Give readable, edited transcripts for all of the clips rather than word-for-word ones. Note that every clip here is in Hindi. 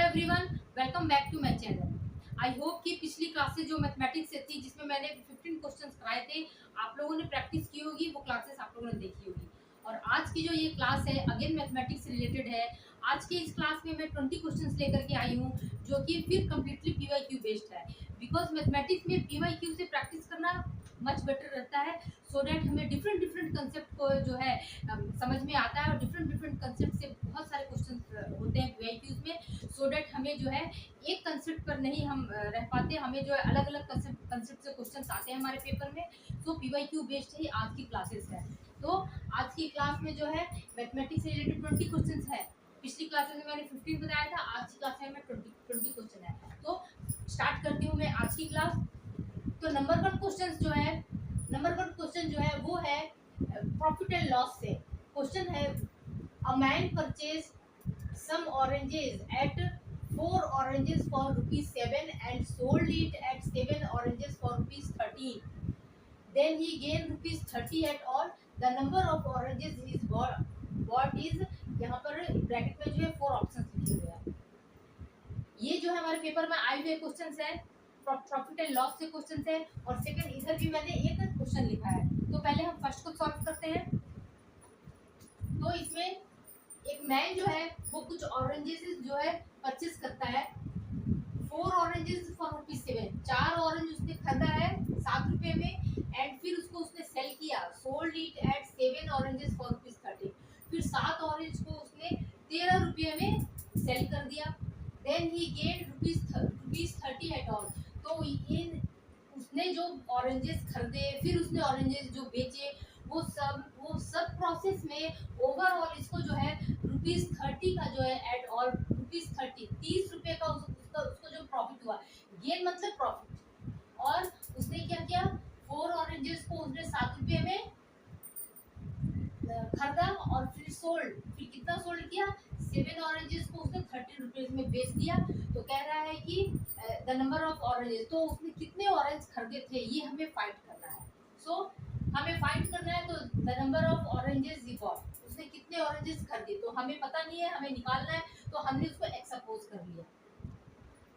Everyone, welcome back to my channel. I hope कि पिछली क्लासेस जो मैथमेटिक्स से थी जिसमें मैंने 15 क्वेश्चंस कराए थे, आप लोगों ने प्रैक्टिस की होगी, वो क्लासेस आप लोगों ने देखी होगी। और आज की जो ये क्लास है अगेन मैथमेटिक्स से रिलेटेड है। आज की इस क्लास में मैं 20 क्वेश्चंस लेकर के आई हूँ जो कि फिर कम्प्लीटली पीवाईक्यू बेस्ड है। बिकॉज मैथमेटिक्स में पीवाईक्यू से प्रैक्टिस करना मच बेटर रहता है, सो दैट हमें डिफरेंट डिफरेंट कंसेप्ट को जो है समझ में आता है और डिफरेंट डिफरेंट कंसेप्ट से बहुत सारे क्वेश्चन होते हैं पीवाईक्यूज में। सो दैट हमें जो है एक कंसेप्ट पर नहीं हम रह पाते, हमें जो है अलग अलग कंसेप्ट से क्वेश्चन आते हैं हमारे पेपर में। सो पीवाईक्यू बेस्ड ही आज की क्लासेस है। तो आज की क्लास में जो है मैथमेटिक्स से रिलेटेड 20 क्वेश्चन है। पिछली क्लासेस में मैंने 15 बताया था, आज की क्लास में 20 क्वेश्चन है। तो स्टार्ट करती हूँ मैं आज की क्लास। तो नंबर वन क्वेश्चन जो है वो है प्रॉफिट एंड लॉस से क्वेश्चन है। A man purchase some oranges at 4 oranges for rupees 7 and sold it at 7 oranges for rupees 13. Then he gained rupees 30 at all. The number of oranges is bought is, यहाँ पर ब्रैकेट में जो है 4 ऑप्शंस लिखे हुए हैं। ये जो है हमारे पेपर में आए हुए क्वेश्चंस है, प्रॉफिट एंड लॉस से क्वेश्चंस है। और सेकंड इधर भी मैंने एक क्वेश्चन लिखा है। तो पहले हम फर्स्ट को सॉल्व करते हैं। तो इसमें एक मैन जो है वो कुछ ऑरेंजेस जो है परचेस करता है 4 ऑरेंजेस फॉर रुपीज 7। 4 ऑरेंज उसने खरीदा है 7 रुपए में एंड फिर उसको उसने सेल किया, sold it at 7 oranges for rupees 13। फिर 7 ऑरेंज को उसने 13 रुपये में सेल कर दिया। Then he gain rupees 30 at all. तो इन उसने जो ऑरेंजेस खरीदे फिर उसने ऑरेंजेस जो बेचे वो सब प्रोसेस में ओवरऑल इसको जो है रुपीज 30 का जो है एट ऑल रुपीज 30 रुपए का उसको जो प्रॉफिट हुआ। गेन मतलब प्रॉफिट। और उसने क्या किया, 4 ऑरेंजेस को उसने 7 रुपये में खरीदा और फिर कितना सोल्ड किया, 7 ऑरेंजेस को उसने 30 रुपीज में बेच दिया। तो कह रहा है कि द नंबर ऑफ ऑरेंजेस, तो उसने कितने ऑरेंज खरीदे थे ये हमें फाइंड करना है। सो हमें फाइंड करना है। तो the number of oranges he bought, उसने कितने ऑरेंजेस खरीदे तो हमें पता नहीं है, हमें निकालना है। तो हमने उसको एक्सपोज कर लिया।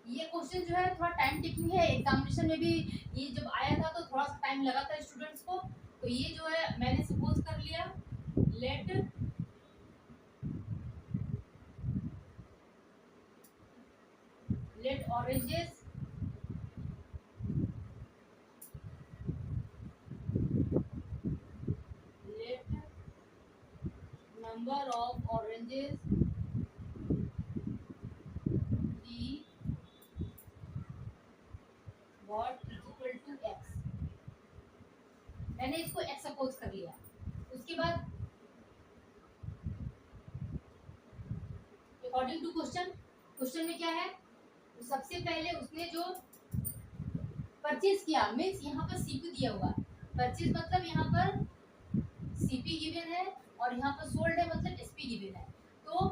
ये क्वेश्चन जो है थोड़ा टाइम टेकिंग है, एग्जामिनेशन में भी ये जब आया था तो थोड़ा सा टाइम लगा था स्टूडेंट्स को। तो ये जो है मैंने सपोज कर लिया, let oranges let number of oranges be what is equal to x। मैंने इसको x सपोज कर लिया। उसके बाद अकॉर्डिंग टू क्वेश्चन में क्या है, तो सबसे पहले उसने जो परचेज किया मीन्स यहाँ पर सीपी दिया हुआ। परचेज मतलब यहाँ पर सीपी गिवन है और यहाँ पर सोल्ड है मतलब एसपी गिवन है। तो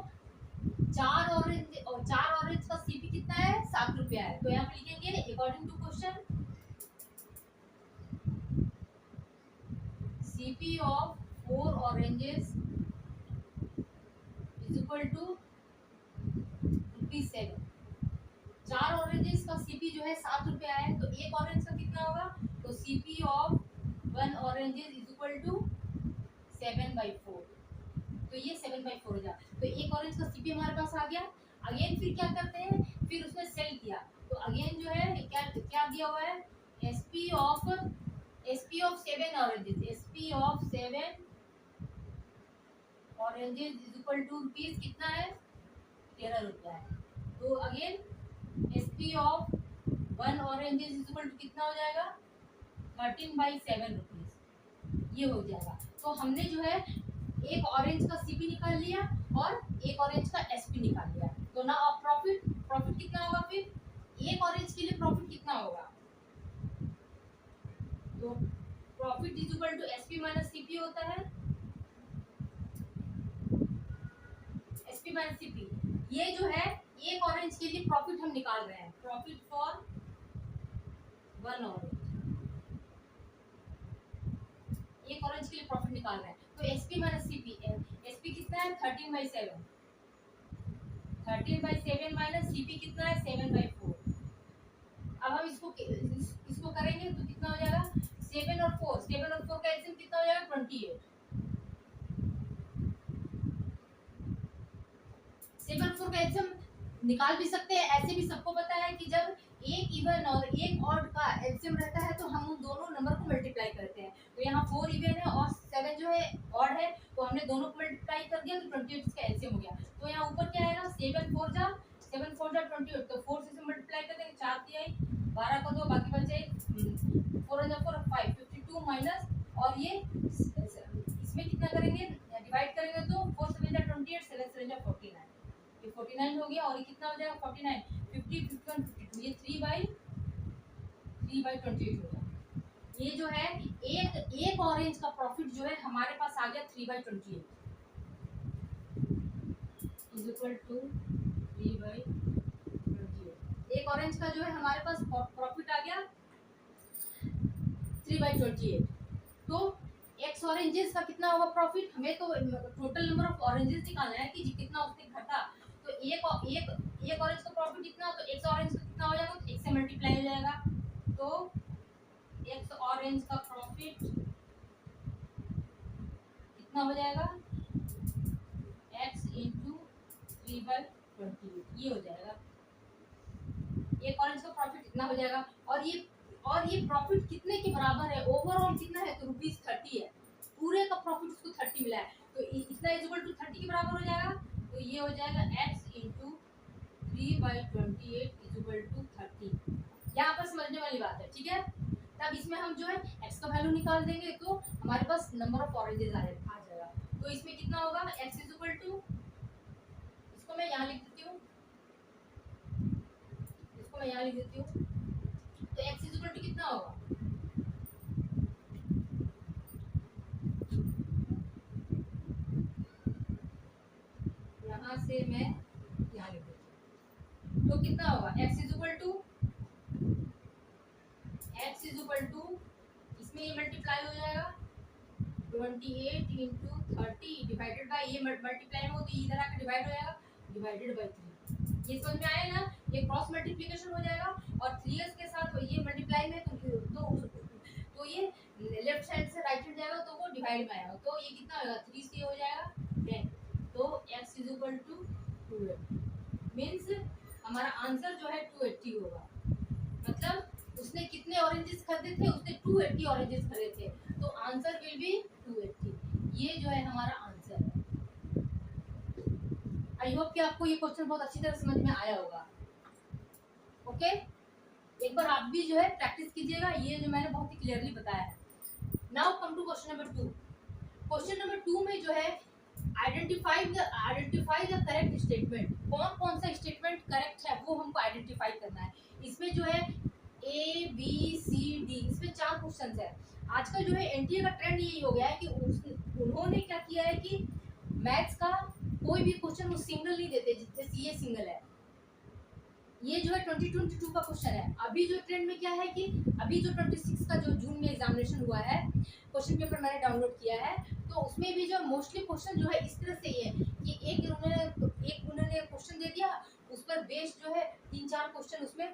4 ऑरेंज का सीपी कितना है, 7 रुपया है। तो यहाँ पर लिखेंगे according to question CP of 4 oranges is equal to ₹7। 4 oranges का सीपी जो है 7 रुपया है। तो एक ऑरेंज का कितना होगा, तो CP of 1 oranges is equal to 7/4। तो ये 7/4 हो जाए। तो एक ऑरेंज का सीपी हमारे पास आ गया। अगेन फिर क्या करते हैं, फिर उसने सेल किया। तो अगेन जो है क्या दिया हुआ है, SP of 7 oranges, SP of 7 oranges is equal to rupees कितना है, 13 रुपया है। तो again SP of 1 oranges is equal to कितना हो जाएगा, 13/7 रुपीज ये हो जाएगा। तो हमने जो है एक ऑरेंज का सीपी निकाल लिया और एक ऑरेंज का एसपी निकाल लिया। तो ना अब प्रॉफिट कितना होगा, फिर एक ऑरेंज के लिए प्रॉफिट कितना होगा, तो profit is equal to SP minus CP होता है, एसपी माइनस सीपी। ये जो है एक ऑरेंज के लिए प्रॉफिट हम निकाल रहे हैं, प्रॉफिट फॉर 1 ऑरेंज, एक ऑरेंज के लिए प्रॉफिट निकाल रहे हैं। तो एसपी माइनस सीपी, एसपी कितना है 13/7, 13/7 माइनस सीपी निकाल भी सकते हैं। ऐसे भी सबको पता है कि जब एक इवन और एक ऑड का एलसीएम रहता है तो हम उन दोनों नंबर को मल्टीप्लाई करते हैं। तो यहाँ 4 इवन है और 7 जो है ऑड है, तो हमने दोनों को मल्टीप्लाई कर दिया तो 28 का एलसीएम हो गया। तो यहाँ ऊपर क्या आएगा, 7 4 जा 28, तो 4 से मल्टीप्लाई कर देंगे, 4 दिया 12 का 2, बाकी बचे 4 4 5 52 माइनस, और ये इसमें कितना करेंगे, डिवाइड करेंगे तो 4 7 जा 28, 7 7 जा 49, ये 49 हो गया। और ये कितना हो जाएगा 49 50 51 52, ये 3/28 हो गया। ये जो है एक ऑरेंज का प्रॉफिट जो है हमारे पास आ गया 3/28 इज इक्वल टू 3/28। एक ऑरेंज का जो है हमारे पास प्रॉफिट आ गया 3/28। तो एक्स ऑरेंजेस का कितना होगा प्रॉफिट, हमें तो टोटल नंबर ऑफ ऑरेंजेस निकालना है कि कितना उसने घटा। तो एक ऑरेंज का प्रॉफिट कितना, तो एक्स ऑरेंज का कितना हो जाएगा, तो एक से मल्टीप्लाई हो जाएगा। तो एक्स ऑरेंज का प्रॉफिट कितना हो जाएगा, एक्स इंटू 3/28, ये हो जाएगा। एक ऑरेंज का प्रॉफिट कितना हो जाएगा, और ये प्रॉफिट कितने के बराबर है, ओवरऑल कितना है, तो ₹30 है। पूरे का प्रॉफिट उसको 30 मिला है, तो इतना इज इक्वल टू 30 के बराबर हो जाएगा। तो ये हो जाएगा x into 3/28 is equal to 30। यहाँ पर समझने वाली बात है, ठीक है। तब इसमें हम जो है x का वैल्यू निकाल देंगे तो हमारे पास नंबर ऑफ ऑरेंजेस आ जाएगा। तो इसमें कितना होगा, x इज इक्वल टू, इसको मैं यहाँ लिख देती हूँ, इसको मैं यहाँ लिख देती हूँ। तो x इज इक्वल टू कितना होगा, यहाँ से मैं यहाँ लिख देती हूँ। तो कितना होगा, x इज इक्वल टू इसमें ये मल्टीप्लाई हो जाएगा 28 इंटू 30 डिवाइडेड बाई, ये मल्टीप्लाई हो तो इधर आकर डिवाइड हो जाएगा, डिवाइडेड बाई 3। ये समझ में आया ना, ये क्रॉस मल्टीप्लिकेशन हो जाएगा और 3s के साथ ये मल्टीप्लाई में तो ये लेफ्ट साइड से राइट साइड जाएगा तो वो डिवाइड में आएगा। तो ये कितना होगा, 3 से हो जाएगा 10। तो x is equal to 280 means हमारा आंसर जो है 280 होगा। मतलब उसने कितने ऑरेंजेस खरीदे थे, उसने 280 ऑरेंजेस खरीदे थे, तो आंसर विल बी 280। ये जो है हमारा आंसर है। आई होप कि आपको ये क्वेश्चन बहुत अच्छी तरह समझ में आया होगा। ओके, एक बार आप भी जो है प्रैक्टिस कीजिएगा, ये जो मैंने बहुत ही क्लियरली बताया है। Now come to question number 2। Question number 2 में जो है आइडेंटिफाई द करेक्ट स्टेटमेंट। कौन कौन सा स्टेटमेंट करेक्ट है वो हमको आइडेंटिफाई करना है। इसमें जो है A B C D, इसमें 4 क्वेश्चन है। आजकल जो है एनटीए का ट्रेंड यही हो गया है कि उन्होंने क्या किया है कि मैथ्स का कोई भी क्वेश्चन वो सिंगल नहीं देते, जैसे ये सिंगल है, ये जो है 2022 का क्वेश्चन है। अभी जो ट्रेंड में क्या है कि अभी जो 26 का जो जून में एग्जामिनेशन हुआ है, क्वेश्चन पेपर मैंने डाउनलोड किया है, तो उसमें भी जो मोस्टली क्वेश्चन जो है इस तरह से ही है कि एक उन्होंने क्वेश्चन दे दिया, उस पर बेस्ड जो है 3-4 क्वेश्चन, उसमें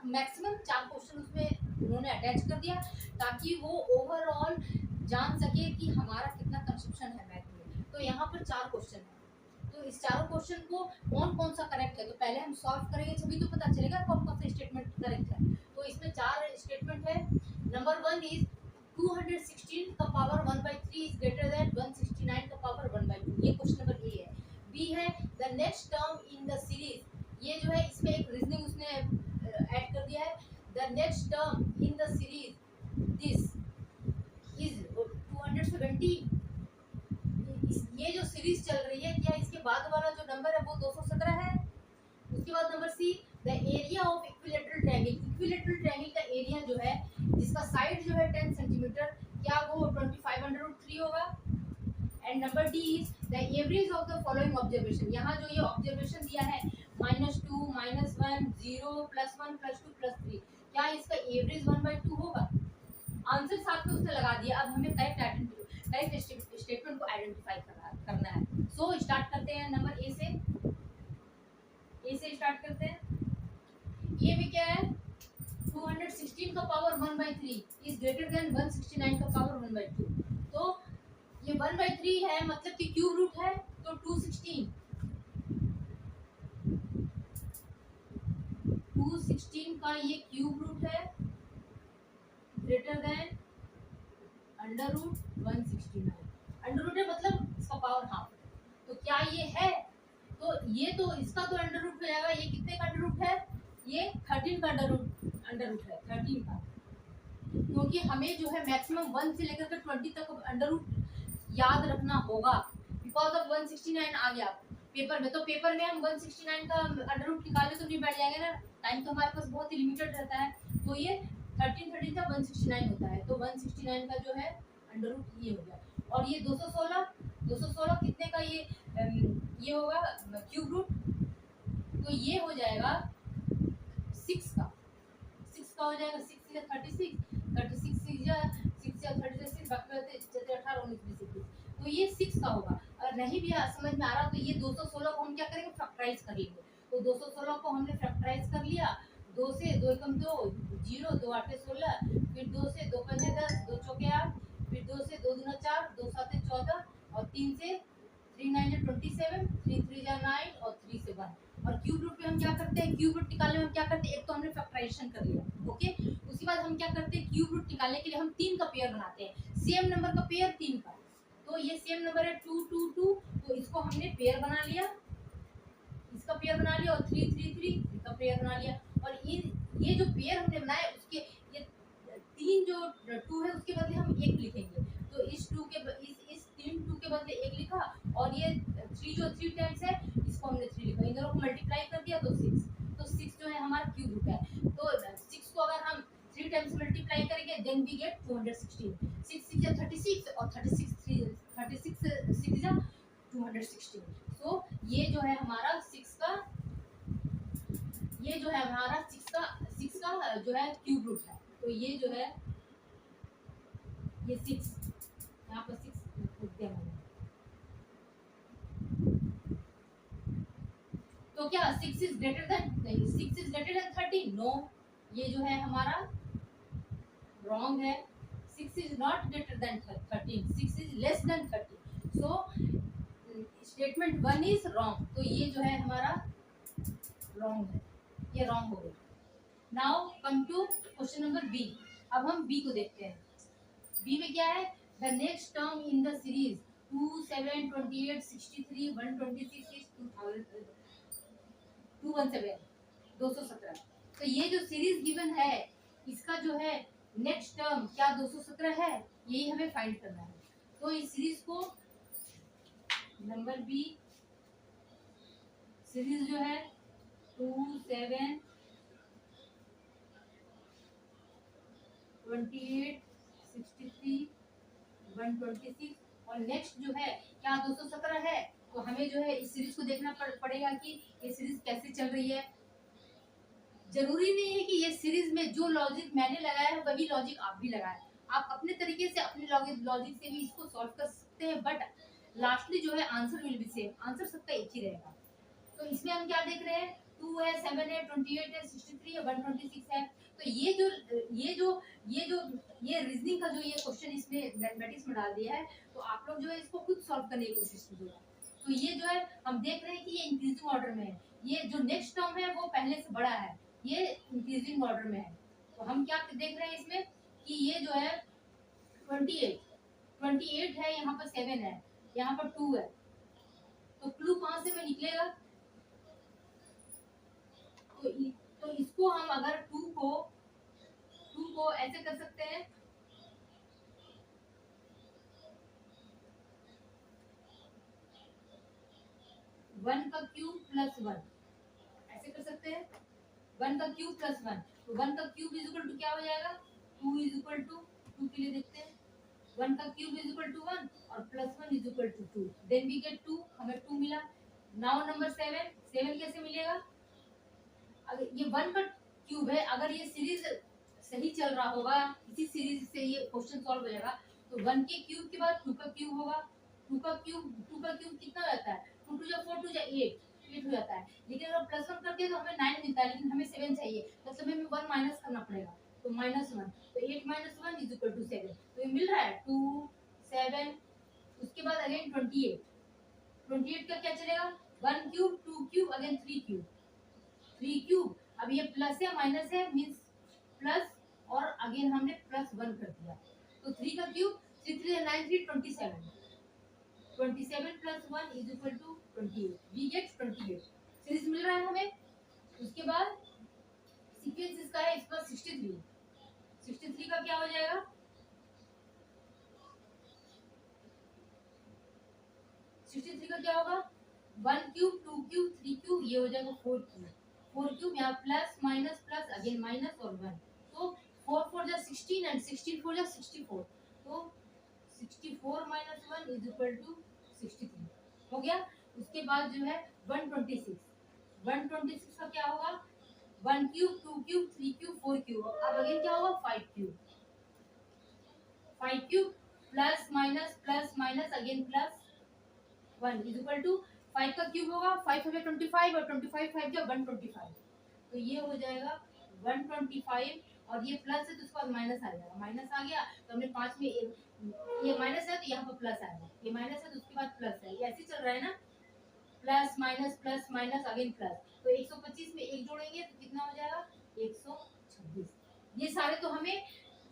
मैक्सिमम 4 क्वेश्चन उसमें उन्होंने अटैच कर दिया, ताकि वो ओवरऑल जान सके कि हमारा कितना कंसेप्शन है मैथ में। तो यहाँ पर 4 क्वेश्चन है, तो इस चारों क्वेश्चन को कौन कौन सा करेक्ट है, तो पहले हम सॉल्व करेंगे तभी तो पता चलेगा कौन कौन सा स्टेटमेंट करेक्ट है। तो इसमें 4 स्टेटमेंट है। नंबर 1 इज 216 का पावर 1/3 इज ग्रेटर देन 169 का पावर 1/2, ये क्वेश्चन नंबर ए है। बी है the next term in the series, ये जो है इसमें एक रीजनिंग उसने ऐड कर दिया है। The next term in the series this is 270, ये जो सीरीज चल रही है क्या इसके बाद वाला जो नंबर है वो 217 है। उसके बाद number c, the area of equilateral triangle, equilateral triangle का एरिया जो है जिसका साइड जो है 10 सेंटीमीटर, क्या वो 25/3 होगा। And number D is the average of the following observation, यहाँ जो ये ऑब्जर्वेशन दिया है -2 -1 0 +1 +2 +3, क्या इसका एवरेज 1/2 होगा। आंसर साथ में उसने लगा दिया। अब हमें करेक्ट स्टेटमेंट को आइडेंटिफाई करना है। सो स्टार्ट करते हैं नंबर ए से स्टार्ट करते हैं। ये भी क्या है, 216 का पावर 1/3 इज ग्रेटर देन 169 का पावर 1/2। तो ये 1/3 है, मतलब कि क्यूब रूट है, तो 216 का ये क्यूब रूट है greater than under root 169। Under root है मतलब इसका पावर हाफ, तो क्या ये है, तो ये तो इसका तो अंडर रूट हो जाएगा। ये कितने का अंडर रूट है, ये 13 का अंडर रूट है 13 का, क्योंकि हमें जो है मैक्सिमम 1 से लेकर के 20 तक अंडर रूट याद रखना होगा, बिकॉज ऑफ 169 आ गया पेपर में। तो पेपर में हम 169 का अंडर रूट निकाले तो नहीं बैठ जाएंगे ना, टाइम तो हमारे पास बहुत ही लिमिटेड रहता है। तो ये 13 का 169 होता है, तो 169 का जो है अंडर रूट ये हो गया। और ये 216 कितने का ये होगा क्यूब रूट, तो ये हो जाएगा 6 का, 6 का हो जाएगा। 6 या 36, 36 6 या 6 या 36 बाकी रहते 18 19 20 21, तो ये 6 का होगा। अगर नहीं भी समझ में आ रहा तो ये 216 को हम क्या करेंगे, फैक्टराइज कर लेंगे। तो 216 को हमने फैक्टराइज कर लिया, 2 से 2 एकम 2 0, 2 8 16, फिर 2 से 2 पंजे 10, 2 चौके 8, फिर 2 से 2 दूना 4, 2 7 14, और 3 से 3 9 27, 3 3 9 और 3 से 1। और क्यूब रूट पे हम क्या करते हैं, क्यूब रूट निकालने में हम क्या करते हैं, एक तो हमने फैक्टराइजेशन कर लिया, ओके। उसके बाद हम क्या करते हैं, क्यूब रूट निकालने के लिए हम 3 का पेयर बनाते हैं, सेम नंबर का पेयर 3 का। तो ये सेम नंबर है 2 2 2, तो इसको हमने पेयर बना लिया, इसका पेयर बना लिया, और 3 3 3 का पेयर बना लिया। और ये जो पेयर हमने बनाया उसके ये 3 जो 2 है उसके बदले हम 1 लिखेंगे। तो इस 2 के इस 3 2 के बदले 1 लिखा, और ये 3 जो 3 टाइम्स है इसको हमने 3 लिखा, इन दोनों को मल्टीप्लाई कर दिया तो 6। तो 6 जो है हमारा क्यूब रूट है। तो 6 को अगर हम 3 टाइम्स मल्टीप्लाई करेंगे देन वी गेट 216। 6 6 या 36, और 36 6 या 216। सो ये जो है हमारा 6 का, ये जो है हमारा 6 का जो है क्यूब रूट है। तो ये जो है ये 6 यहाँ पर 6 लिख दिया मैंने। तो क्या 6 इज ग्रेटर देन, नहीं 6 इज ग्रेटर देन 30, नो, ये जो है हमारा रॉन्ग है। 6 is not greater than 13, 6 is less then 30। So statement 1 is wrong, तो ये जो है हमारा रॉन्ग है, ये रॉन्ग हो गया। Now come to question number b. अब हम बी को देखते हैं। बी में क्या है, the next term in the series 2 7 28 63 126 is 217। तो ये जो सीरीज गिवन है इसका जो है नेक्स्ट टर्म क्या 217 है, यही हमें फाइंड करना है। तो इस सीरीज को नंबर बी सीरीज जो है 2 7 28 63 126, और नेक्स्ट जो है क्या 217 है। तो हमें जो है इस सीरीज को देखना पड़ेगा कि ये सीरीज कैसे चल रही है। जरूरी नहीं है कि ये सीरीज में जो लॉजिक मैंने लगाया है वही लॉजिक आप भी लगाए, आप अपने तरीके से अपने लॉजिक से भी इसको सॉल्व कर सकते हैं, बट लास्टली जो है answer will be same, answer सबका एक ही रहेगा। तो इसमें हम क्या देख रहे हैं, 2 है 7 है 28 है 63 है 126 है। तो ये रीजनिंग का जो ये क्वेश्चन इसमें मैथमेटिक्स में डाल दिया है, तो आप लोग जो है इसको खुद सॉल्व करने की कोशिश कीजिएगा। तो ये जो है हम देख रहे हैं कि ये इंक्रीजिंग ऑर्डर में है, ये जो नेक्स्ट टर्म है वो पहले से बड़ा है, ये इंक्रीजिंग ऑर्डर में है। तो हम क्या देख रहे हैं इसमें कि ये जो है 28 है, यहाँ पर 7 है, यहाँ पर 2 है, तो क्लू कहाँ से में निकलेगा। तो इसको हम अगर 2 को ऐसे कर सकते हैं, 1 का क्यूब प्लस 1, ऐसे कर सकते हैं 1 का क्यूब प्लस 1। तो 1 का क्यूब इज इक्वल टू क्या हो जाएगा, 2 इज इक्वल टू 2 के लिए देखते हैं, 1 का क्यूब इज इक्वल टू 1 और plus 1 is equal to 2, then we get 2, हमें 2 मिला। नाउ नंबर 7 कैसे मिलेगा, अगर ये 1 का क्यूब है, अगर ये सीरीज सही चल रहा होगा, इसी सीरीज से ये क्वेश्चन सॉल्व हो जाएगा। तो 1 के क्यूब के बाद 2 का क्यूब होगा, 2 का क्यूब कितना रहता है, 2 2 4 2 8 हो जाता है। लेकिन अगर प्लस 1 करते हैं तो हमें 9 मिलता है, लेकिन हमें 7 चाहिए, मतलब हमें 1 माइनस करना पड़ेगा, तो -1, तो 8 - 1 इज इक्वल टू 7। तो ये मिल रहा है 2 7, उसके बाद अगेन 28 का क्या चलेगा, 1 क्यूब 2 क्यूब अगेन 3 क्यूब, अब ये प्लस है माइनस है मीन्स प्लस, और अगेन हमने +1 कर दिया, तो 3 का cube, 3 3 9 3 27, 27 + 1 is equal to 28, we get 28, series मिल रहा है हमें। उसके बाद सीक्वेंस इसका है इस पर 63, 63 का क्या हो जाएगा, 63 का क्या होगा, 1 क्यूब 2 क्यूब 3 क्यूब, ये हो जाएगा 4 क्यूब, 4 क्यूब यहाँ plus minus plus again minus और 1, तो 4 4 जा 16 एंड 16 4 जा 64, तो 64 - 1 इज इक्वल टू 63 हो गया। उसके बाद जो है 126, 126 का क्या होगा, 1 क्यूब 2 क्यूब 3 क्यूब 4 क्यूब, अब अगेन क्या होगा 5 cube, 5 cube plus minus again plus 1 is equal to 5 का क्यूब होगा, 5 5 25 और 25 5 जा 125, तो ये हो जाएगा 125, और ये प्लस है तो उसके बाद माइनस आ जाएगा, माइनस आ गया तो हमने 5 में ये माइनस है तो यहाँ पर प्लस आएगा, ये माइनस है तो उसके बाद प्लस है, ये ऐसे चल रहा है ना, प्लस माइनस अगेन प्लस, तो 125 में एक जोड़ेंगे तो कितना हो जाएगा 126। ये सारे तो हमें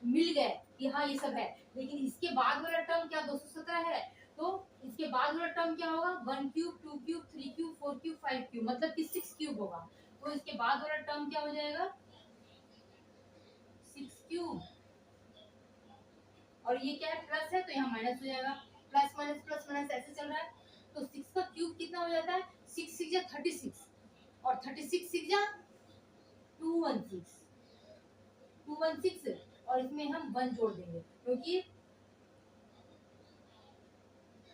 मिल गए कि हाँ ये सब है, लेकिन इसके बाद वाला टर्म क्या 217 है, तो इसके बाद वाला टर्म क्या होगा, 1 cube 2 cube 3 cube 4 cube 5 cube, मतलब कि 6 क्यूब होगा, तो इसके बाद वाला टर्म क्या हो जाएगा 6 क्यूब, और ये क्या है प्लस है तो यहाँ माइनस हो जाएगा, प्लस माइनस ऐसे चल रहा है, तो 6 का क्यूब कितना हो जाता है, 6 6 जा 36, और 36 6 जा 216, 216, और इसमें हम 1 जोड़ देंगे क्योंकि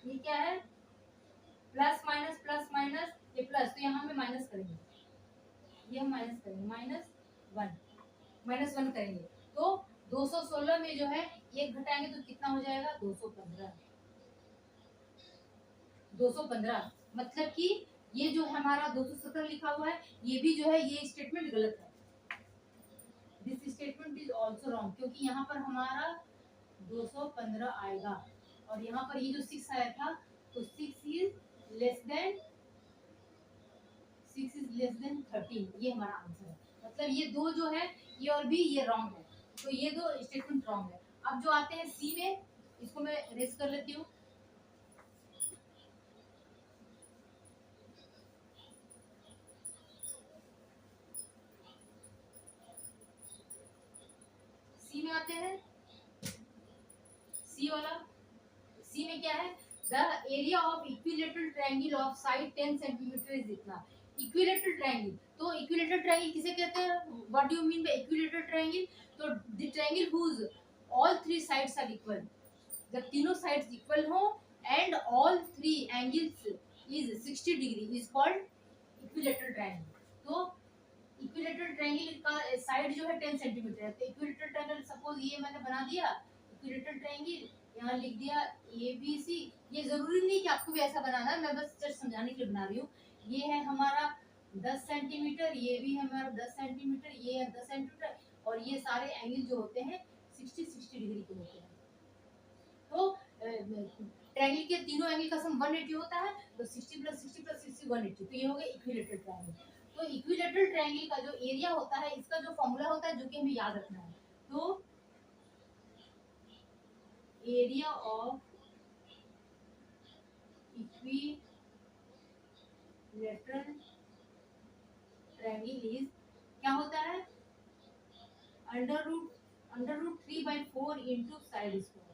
ये क्या है प्लस माइनस ये प्लस, तो यहाँ में माइनस करेंगे, ये हम माइनस करेंगे -1 करेंगे, तो 216 में जो है एक घटाएंगे तो कितना हो जाएगा 215, 215, मतलब कि ये जो हमारा 217 लिखा हुआ है ये भी जो है ये स्टेटमेंट गलत है, this statement is also wrong, क्योंकि यहाँ पर हमारा 215 आएगा, और यहाँ पर ये जो 6 आया था तो 6 इज लेस देन 13, ये हमारा आंसर है, मतलब ये दो जो है ये और भी ये रॉन्ग है, तो ये दो स्टेटमेंट रॉन्ग है। अब जो आते हैं सी में, इसको मैं रेस कर लेती हूँ, सी में आते हैं, सी वाला, सी में क्या है, the area of equilateral triangle of side 10 centimetre is इतना, इक्विलेटरल ट्रायंगल, तो इक्विलेटरल ट्रायंगल किसे कहते हैं, what do you mean by equilateral triangle, तो the triangle whose all 3 sides are equal, जब तीनों साइड्स इक्वल हो and all 3 angles is 60 degree is called equilateral triangle, तो इक्विलेटरल ट्रायंगल का साइड जो है 10 सेंटीमीटर है, तो इक्विलेटरल ट्रायंगल सपोज ये मैंने बना दिया इक्विलेटरल ट्रायंगल, यहाँ लिख दिया ए बी सी, ये जरूरी नहीं कि आपको भी ऐसा बनाना है, मैं बस जस्ट समझाने के लिए बना रही हूँ, ये है हमारा 10 सेंटीमीटर, ये भी है हमारा 10 सेंटीमीटर, ये है 10 सेंटीमीटर, और ये सारे एंगल जो होते हैं 60 डिग्री के होते हैं, तो ट्रायंगल के तीनों एंगल का सम 180 होता है, तो 60 + 60 + 60 180, तो ये हो गया इक्विलेटरल ट्रायंगल। तो इक्विलेटरल ट्रायंगल का जो एरिया होता है इसका जो फॉर्मूला होता है जो कि हमें याद रखना है, तो area of equilateral triangle is क्या होता है, under root 3/4 into side square.